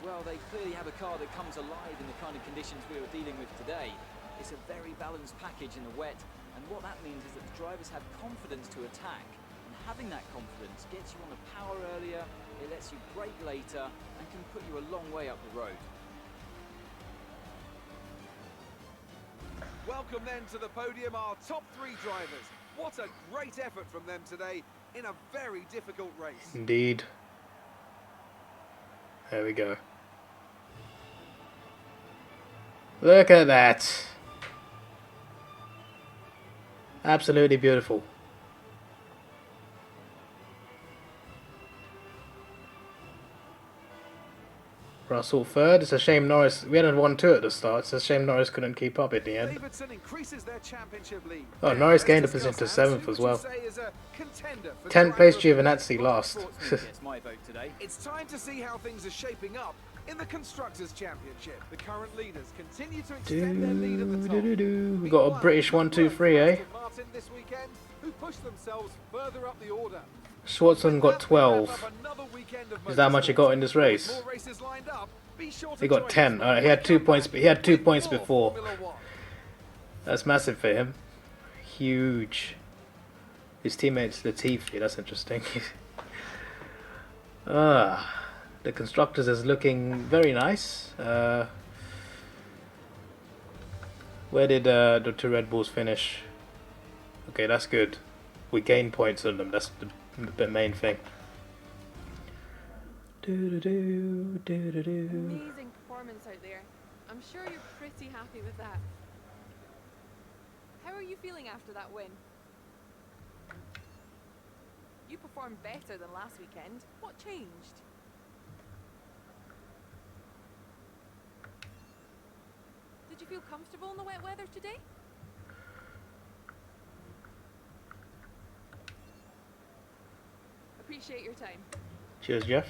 Well, they clearly have a car that comes alive in the kind of conditions we were dealing with today. It's a very balanced package in the wet, and what that means is that the drivers have confidence to attack, and having that confidence gets you on the power earlier, it lets you brake later, and can put you a long way up the road. Welcome then to the podium, our top three drivers. What a great effort from them today in a very difficult race. Indeed. There we go. Look at that. Absolutely beautiful. Russell third. It's a shame Norris. We had a 1-2 at the start. It's a shame Norris couldn't keep up at the end. Increases their championship lead. Oh, Norris gained a position to 7th as well. 10th place Giovinazzi last. It's time to see how things are shaping up in the Constructors' Championship. The current leaders continue to extend their lead at the top. We got a British 1-2-3, eh? Martin this weekend, who pushed themselves further up the order. Schwartzman got 12. Is that how much he got in this race? He got 10. Alright, he had 2 points. He had 2 points before. That's massive for him. Huge. His teammates Latifi. That's interesting. The Constructors is looking very nice. Where did the 2 Red Bulls finish? Okay, that's good. We gain points on them. That's the main thing. Amazing performance out there. I'm sure you're pretty happy with that. How are you feeling after that win? You performed better than last weekend. What changed? Did you feel comfortable in the wet weather today? Appreciate your time. Cheers, Jeff.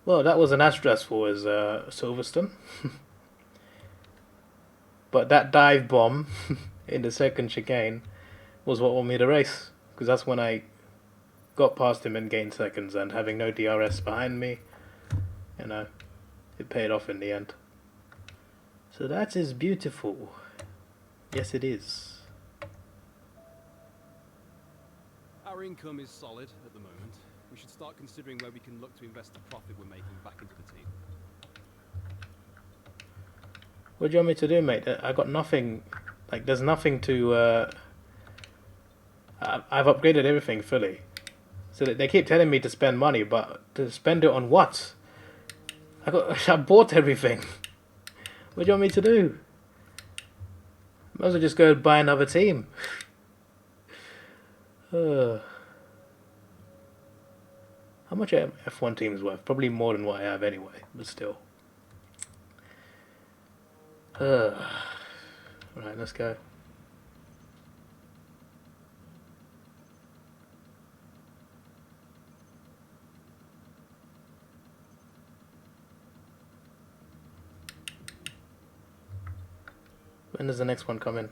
Well, that wasn't as stressful as Silverstone. But that dive bomb in the second chicane was what won me the race. Because that's when I got past him and gained seconds, and having no DRS behind me, you know, it paid off in the end. So that is beautiful. Yes, it is. Our income is solid at the moment. We should start considering where we can look to invest the profit we're making back into the team. What do you want me to do, mate? I got nothing. Like, there's nothing to. I've upgraded everything fully. So they keep telling me to spend money, but to spend it on what? I bought everything. What do you want me to do? Might as well just go buy another team. How much are F1 teams worth? Probably more than what I have anyway, but still. Right, let's go. When does the next one come in?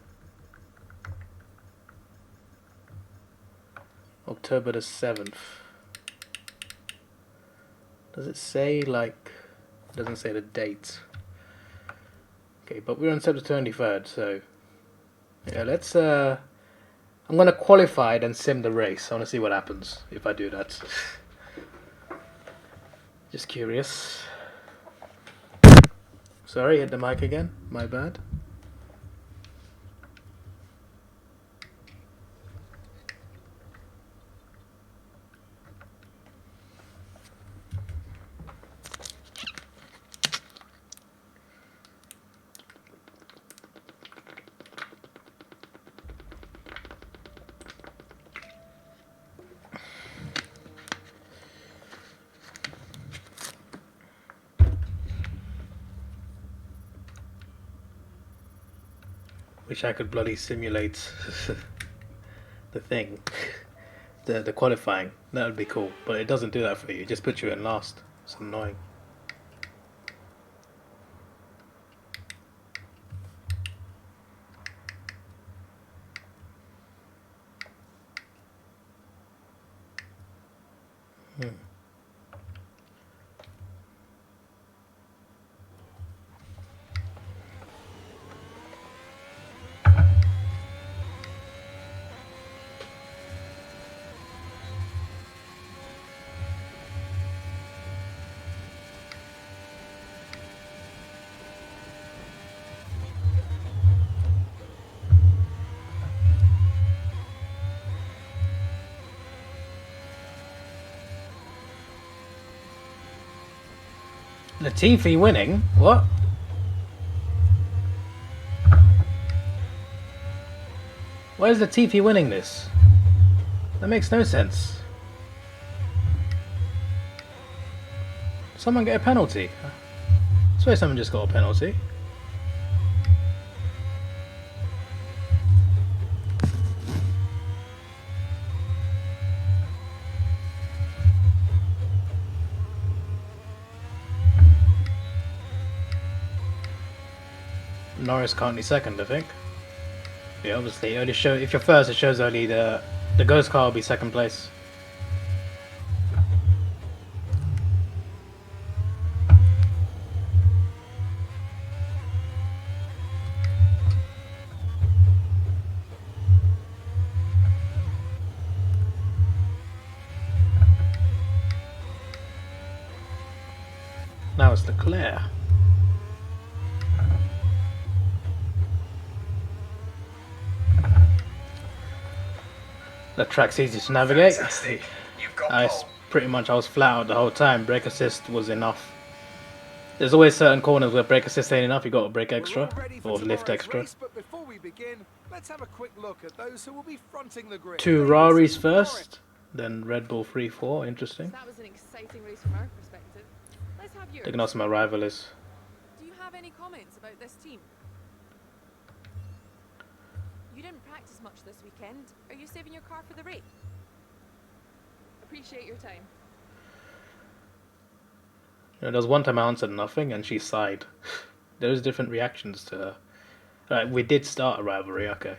October the 7th. Does it say, like... It doesn't say the date. Okay, but we're on September 23rd, so... Yeah, let's... I'm gonna qualify and sim the race. I wanna see what happens if I do that. Just curious. Sorry, hit the mic again. My bad. Wish I could bloody simulate the thing, the qualifying. That would be cool, but it doesn't do that for you. It just puts you in last. It's annoying. Latifi winning? What? Why is Latifi winning this? That makes no sense. Someone get a penalty? I swear someone just got a penalty. Norris currently second, I think. Yeah, obviously, only show if you're first, it shows only the ghost car will be second place. Now it's Leclerc. The track's easy to navigate. Fantastic. You've got I pole. pretty much I was flat out the whole time. Brake assist was enough. There's always certain corners where brake assist ain't enough. You got to brake extra We're all ready for or lift tomorrow's extra. race, but before we begin, let's have a quick look at those who will be fronting the grid. Two Davis, Raris Norris. first, then Red Bull 3-4. Interesting. That was an exciting race from our perspective. Let's have yours. Diagnosing my rival is. Do you have any comments about this team? You didn't practice much this weekend. Are you saving your car for the race? Appreciate your time. You know, there was one time I answered nothing and she sighed. There was different reactions to her. Right, we did start a rivalry, okay.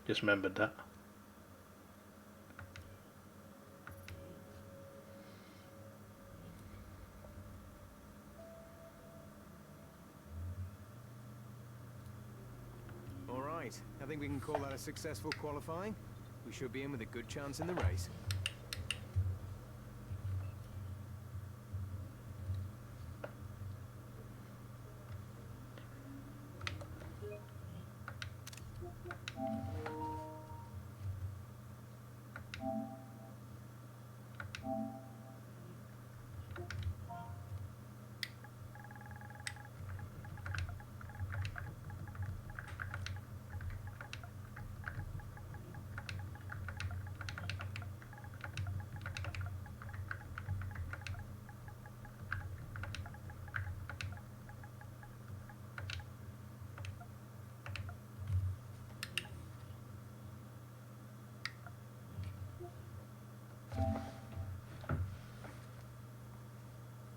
Just remembered that. All right, I think we can call that a successful qualifying. We should be in with a good chance in the race.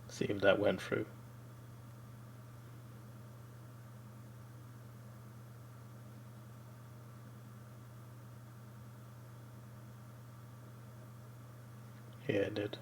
See if that went through. Yeah, it did.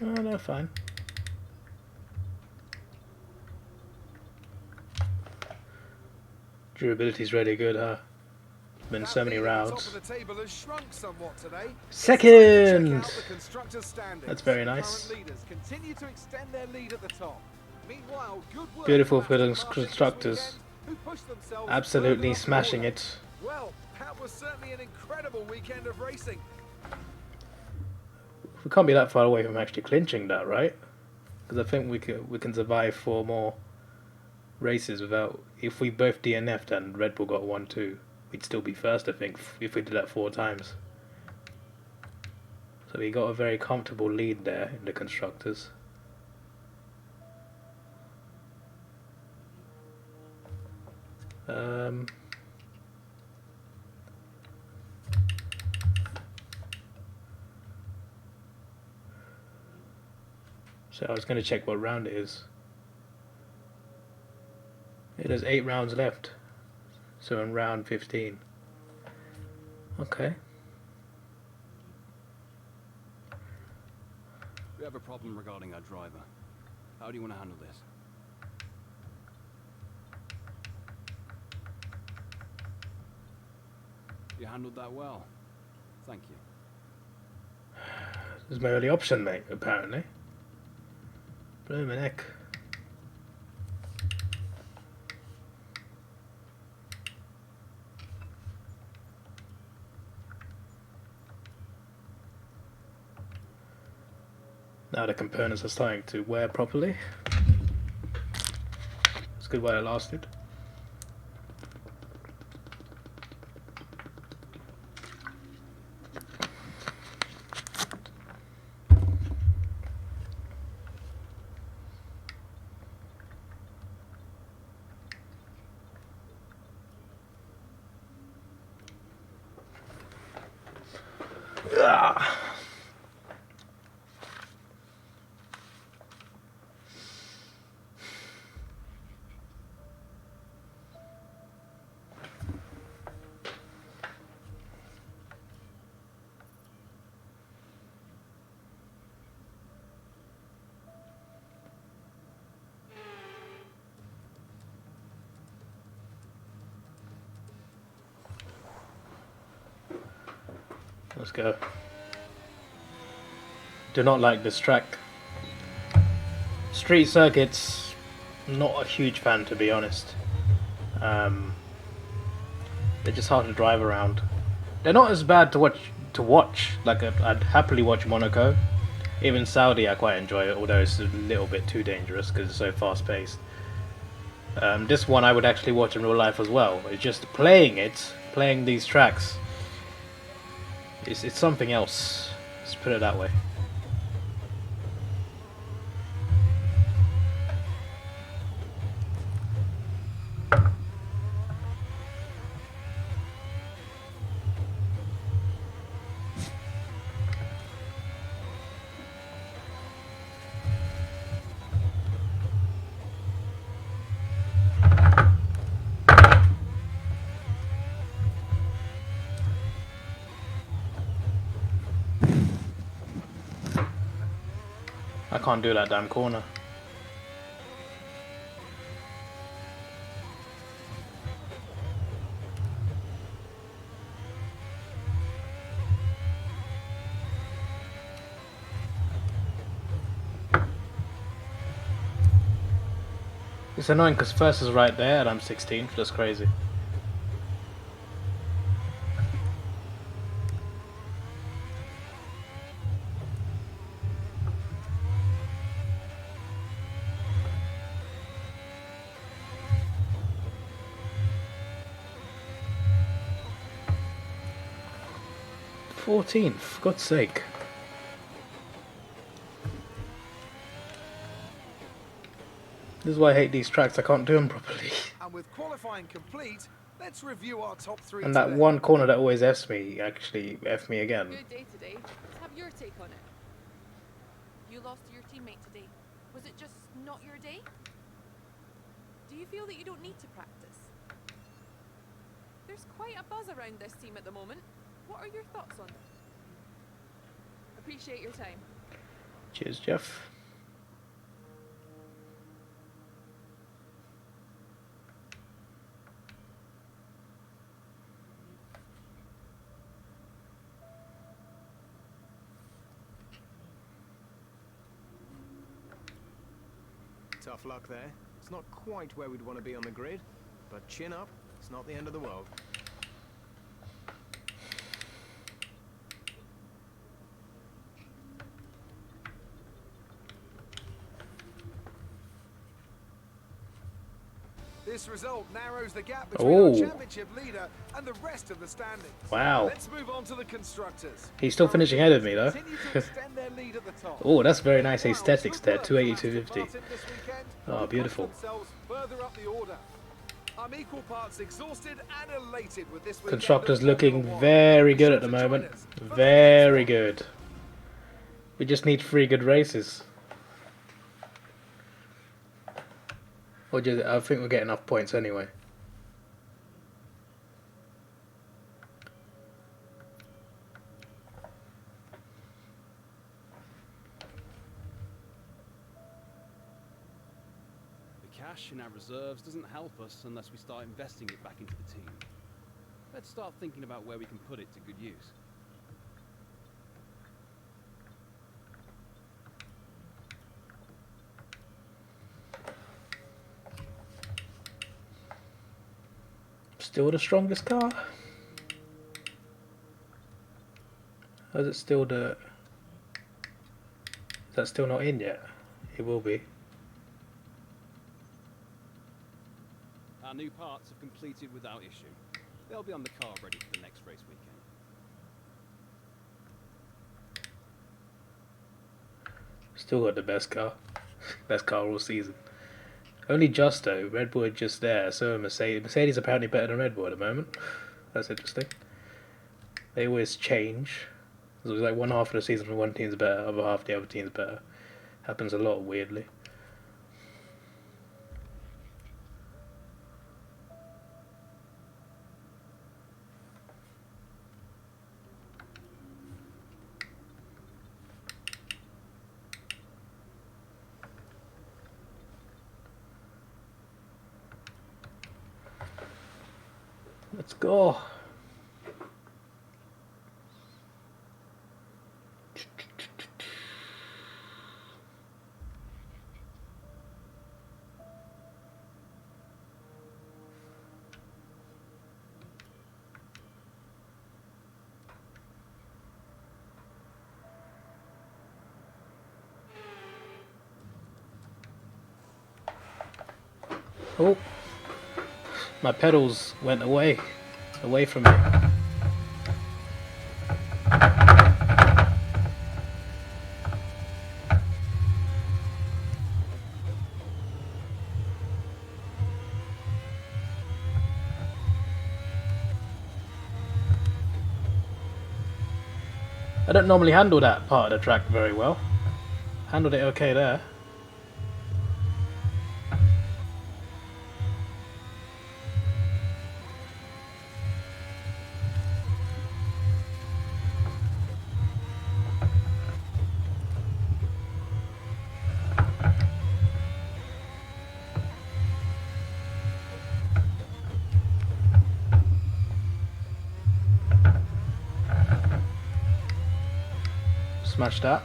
Oh, no, fine. Durability's really good, huh? Been so many rounds. Second! That's very nice. Beautiful for the constructors. Absolutely smashing it. Well, that was certainly an incredible weekend of racing. We can't be that far away from actually clinching that, right? Because I think we can survive 4 more races without. If we both DNF'd and Red Bull got 1-2, we'd still be first, I think, if we did that 4 times. So we got a very comfortable lead there in the constructors. So I was going to check what round it is. It has 8 rounds left. So in round 15. Okay. We have a problem regarding our driver. How do you want to handle this? You handled that well. Thank you. This is my only option, mate, apparently. Bloomin' heck. Now the components are starting to wear properly. It's good while it lasted. Let's go. Do not like this track. Street circuits, not a huge fan, to be honest. They're just hard to drive around. They're not as bad to watch. Like I'd happily watch Monaco. Even Saudi I quite enjoy it, although it's a little bit too dangerous because it's so fast paced. This one I would actually watch in real life as well. It's just playing these tracks, It's something else. Let's put it that way. I can't do that damn corner. It's annoying because first is right there and I'm 16th. That's crazy. '14th, for God's sake. This is why I hate these tracks, I can't do them properly. And with qualifying complete, let's review our top 3 And that today. one corner that always F's me, actually F me again. Good day today. Let's have your take on it. You lost to your teammate today. Was it just not your day? Do you feel that you don't need to practice? There's quite a buzz around this team at the moment. What are your thoughts on it? Appreciate your time. Cheers, Jeff. Tough luck there. It's not quite where we'd want to be on the grid, but chin up, it's not the end of the world. This result narrows the gap between our Oh. championship leader and the rest of the standings. Wow. Let's move on to the constructors. He's still finishing ahead of me though. Continue to extend their lead at the top. Oh, that's very nice Wow, aesthetics there. superb 280, Aston 250. Martin this weekend. Oh, They beautiful. push themselves further up the order. I'm equal parts exhausted and elated with this weekend Constructors of looking Formula One. very Be good sure at the to join moment. us for the Very next good. We just need 3 good races. Or just, I think we'll get enough points anyway. The cash in our reserves doesn't help us unless we start investing it back into the team. Let's start thinking about where we can put it to good use. Still the strongest car? Or is it still the... Is that still not in yet? It will be. Our new parts have completed without issue. They'll be on the car ready for the next race weekend. Still got the best car. Best car all season. Only just though, Red Bull are just there, so are Mercedes. Mercedes apparently better than Red Bull at the moment. That's interesting. They always change. So it's like one half of the season one team's better, other half the other team's better. Happens a lot weirdly. Let's go. Oh, my pedals went away from me. I don't normally handle that part of the track very well. Handled it okay there. Smash that.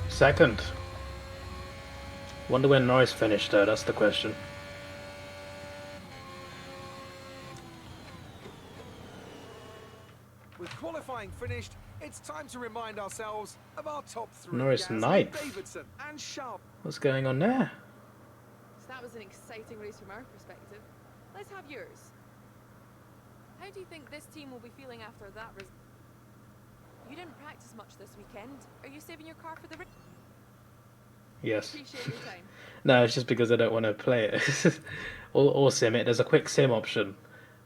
Second. Wonder when Norris finished though, that's the question. With qualifying finished, it's time to remind ourselves of our top three. Norris Gasly, ninth. Davidson and Charles. What's going on there? So that was an exciting race from our perspective. Let's have yours. How do you think this team will be feeling after that result? You didn't practice much this weekend. Are you saving your car for the race? Yes. Appreciate your time. No, it's just because I don't want to play it. or sim it. There's a quick sim option.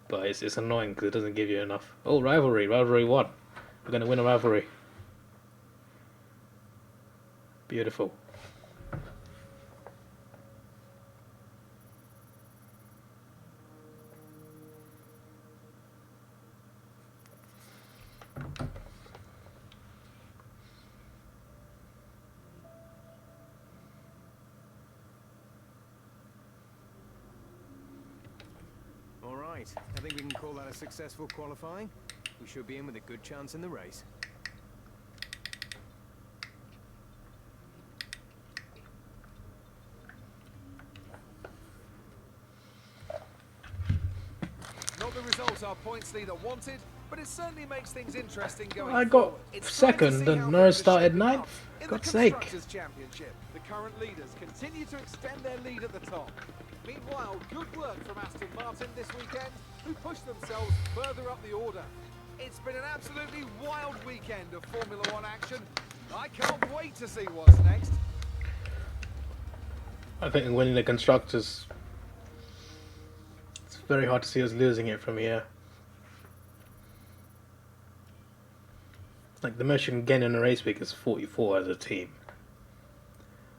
But it's annoying because it doesn't give you enough. Oh, rivalry. Rivalry 1. We're going to win a rivalry. Beautiful. All right, I think we can call that a successful qualifying. We should be in with a good chance in the race. Not the result our points leader wanted, but it certainly makes things interesting going I got forward. It's time to second see and how Norris things are started shaping up ninth. in God's the sake. Constructors' Championship. The current leaders continue to extend their lead at the top. Meanwhile, good work from Aston Martin this weekend, who pushed themselves further up the order. It's been an absolutely wild weekend of Formula One action. I can't wait to see what's next. I think winning the Constructors... It's very hard to see us losing it from here. Like, the most you can get in a race week is 44 as a team.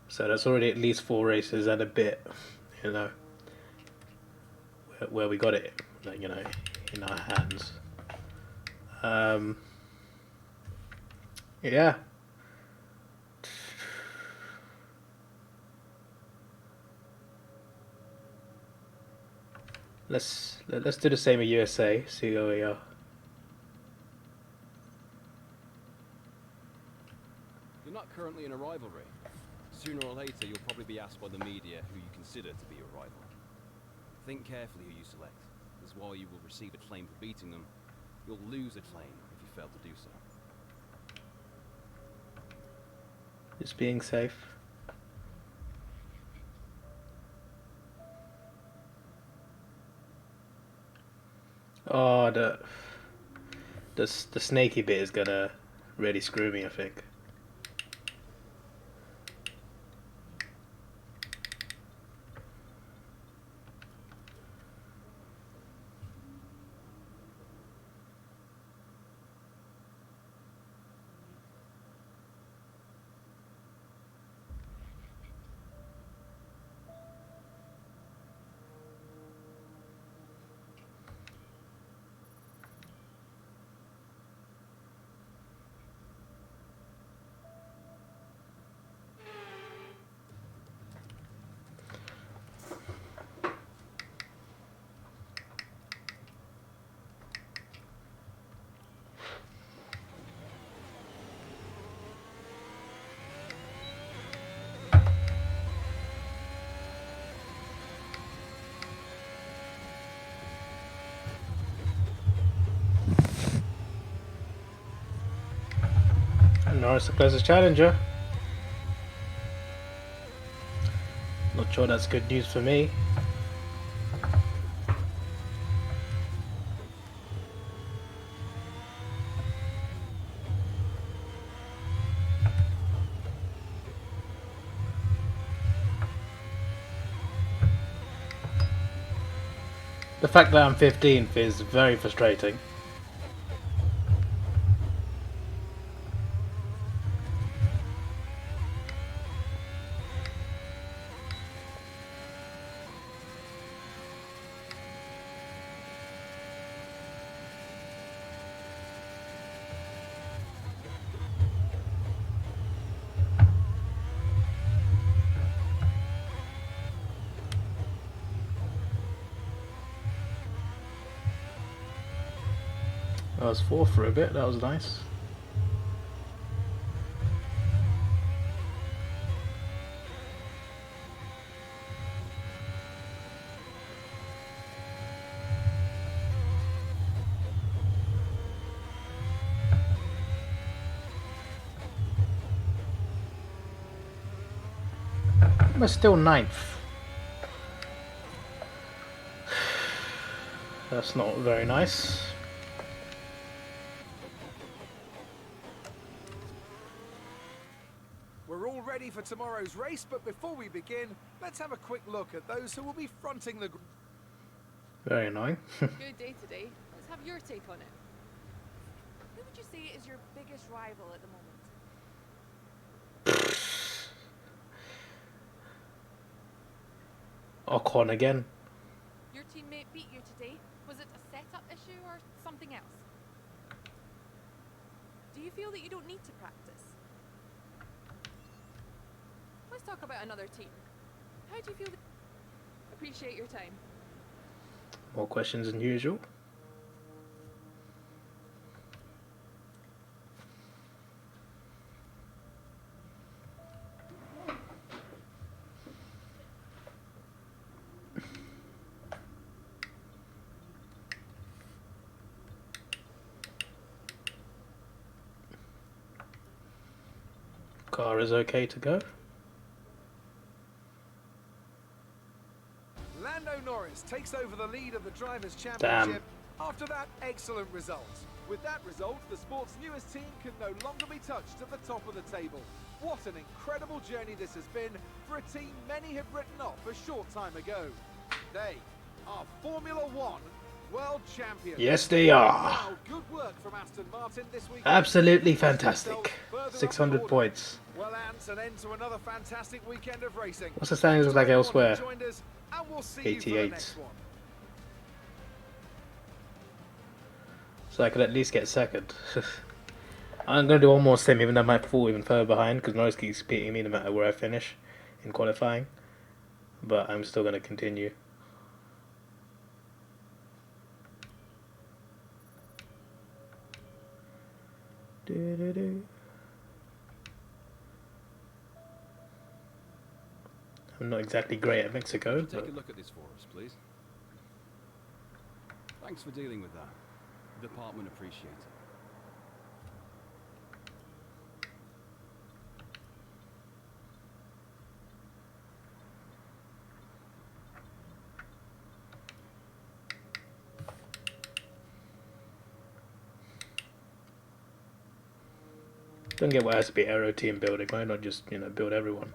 So that's already at least 4 races and a bit, you know, where we got it, like, you know, in our hands. Yeah. Let's do the same at USA, see where we are. You're not currently in a rivalry. Sooner or later, you'll probably be asked by the media who you consider to be a rival. Think carefully who you select, as while you will receive a claim for beating them, you'll lose a claim if you fail to do so. Just being safe. Oh, the snaky bit is gonna really screw me, I think. Norris the closest challenger. Not sure that's good news for me. The fact that I'm 15th is very frustrating. I was 4th for a bit, that was nice. We're still 9th. That's not very nice. We're all ready for tomorrow's race, but before we begin, let's have a quick look at those who will be fronting the... Very annoying. Good day today. Let's have your take on it. Who would you say is your biggest rival at the moment? Ocon again. Your teammate beat you today. Was it a setup issue or something else? Do you feel that you don't need to practice? Let's talk about another team. How do you feel? Appreciate your time. More questions than usual. Car is okay to go. Lando Norris takes over the lead of the Drivers' Championship after that excellent result. With that result, the sport's newest team can no longer be touched at the top of the table. What an incredible journey this has been for a team many had written off a short time ago. They are Formula One World Champions. Yes, they are. Wow, good work from Aston Martin this week. Absolutely fantastic. 600 points. Well, Ants, an end to another fantastic weekend of racing. What's the standings look like elsewhere? Joined us, and we'll see you for the 88. next one. So I could at least get second. I'm going to do one more sim, even though I might fall even further behind, because Norris keeps beating me no matter where I finish in qualifying. But I'm still going to continue. I'm not exactly great at Mexico, Take but a look at this for us, please. Thanks for dealing with that. The department appreciates it. don't get why it has to be aero team building. Why not just, build everyone?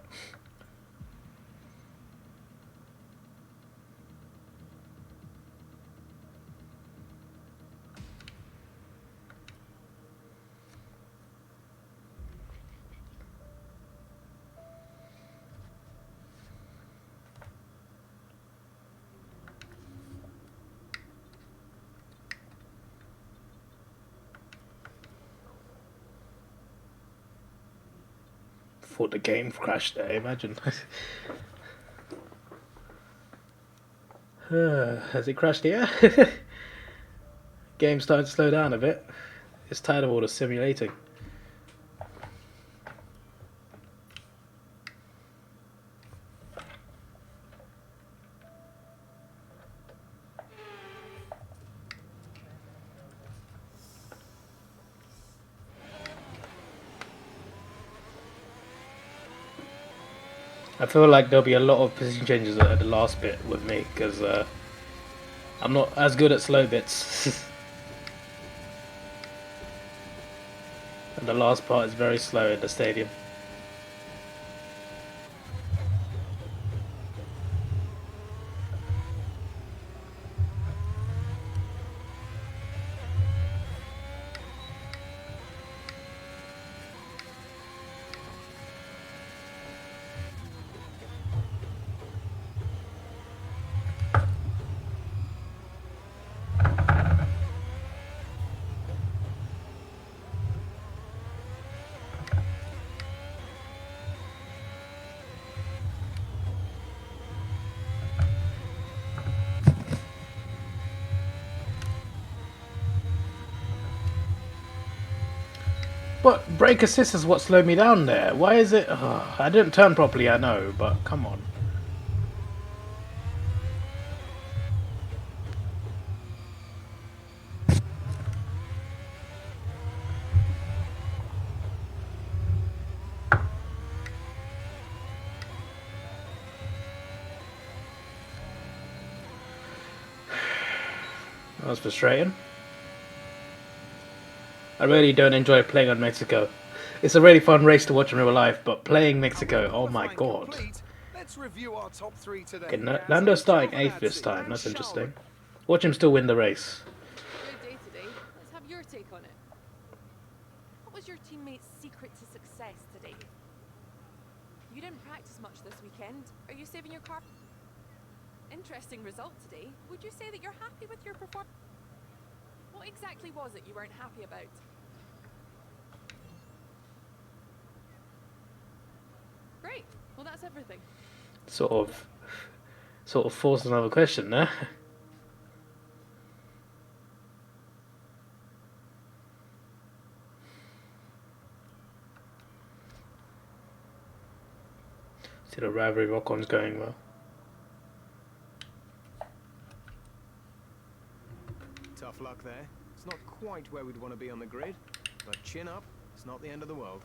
Thought the game crashed there, imagine. Has it crashed here? Game's starting to slow down a bit. It's tired of all the simulating. I feel like there'll be a lot of position changes at the last bit with me because I'm not as good at slow bits. And the last part is very slow in the stadium. But brake assist is what slowed me down there. Why is it? Oh, I didn't turn properly, I know, but come on. That was frustrating. I really don't enjoy playing on Mexico. It's a really fun race to watch in real life, but playing Mexico, oh my god. Let's review our top 3 today. Okay, Gaz. Lando's starting Giovinazzi 8th this time, and that's interesting. Charlotte. Watch him still win the race. Good day today. Let's have your take on it. What was your teammate's secret to success today? You didn't practice much this weekend. Are you saving your car? Interesting result today. Would you say that you're happy with your performance? What exactly was it you weren't happy about? Great. Well, that's everything. Sort of forced another question there. See, the rivalry rock-on's going well. Tough luck there. It's not quite where we'd want to be on the grid, but chin up, it's not the end of the world.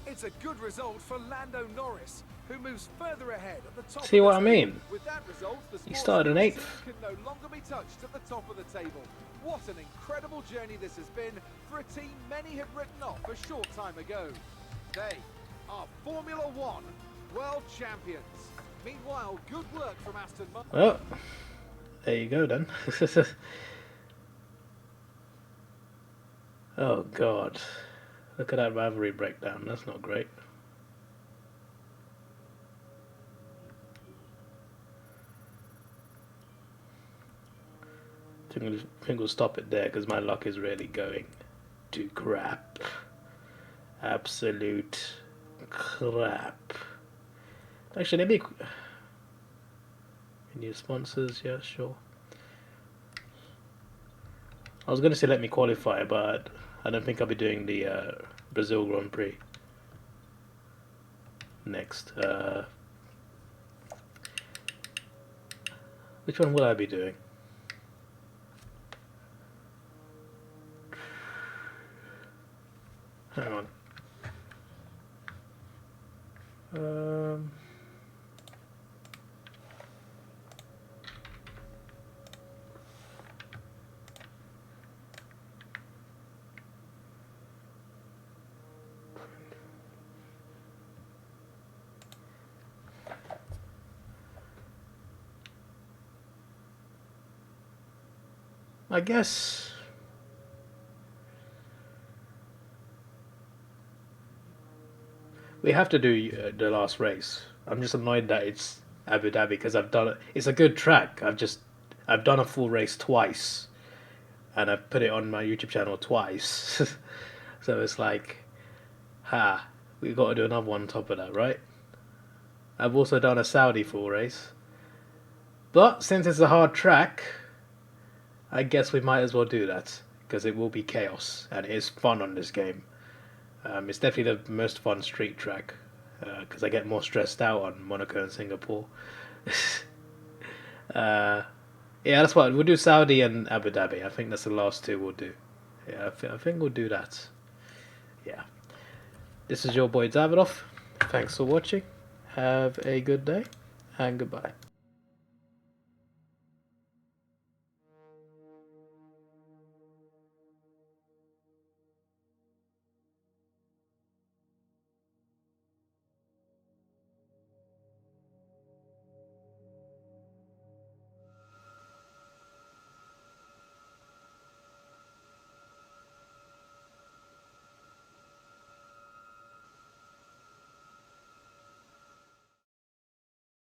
It's a good result for Lando Norris, who moves further ahead at the top. See of the what I table. mean? With that result, the He Sports started in News 8th. team can no longer be touched at the top of the table. What an incredible journey this has been for a team many had written off a short time ago. They are Formula One world champions. Meanwhile, good work from Aston Martin. Well, there you go then. Oh god. Look at that rivalry breakdown, that's not great. I think we'll stop it there because my luck is really going to crap. Absolute crap. Actually, maybe new sponsors, yeah, sure. I was going to say let me qualify, but I don't think I'll be doing the Brazil Grand Prix next. Which one will I be doing? Hang on. I guess we have to do the last race. I'm just annoyed that it's Abu Dhabi because I've done it. It's a good track. I've done a full race twice, and I've put it on my YouTube channel twice. So it's like, we've got to do another one on top of that, right? I've also done a Saudi full race, but since it's a hard track, I guess we might as well do that because it will be chaos and it is fun on this game. It's definitely the most fun street track because I get more stressed out on Monaco and Singapore. Yeah, that's what we'll do. Saudi and Abu Dhabi. I think that's the last two we'll do. Yeah, I think we'll do that. Yeah. This is your boy Davidoff. Thanks for watching. Have a good day and goodbye.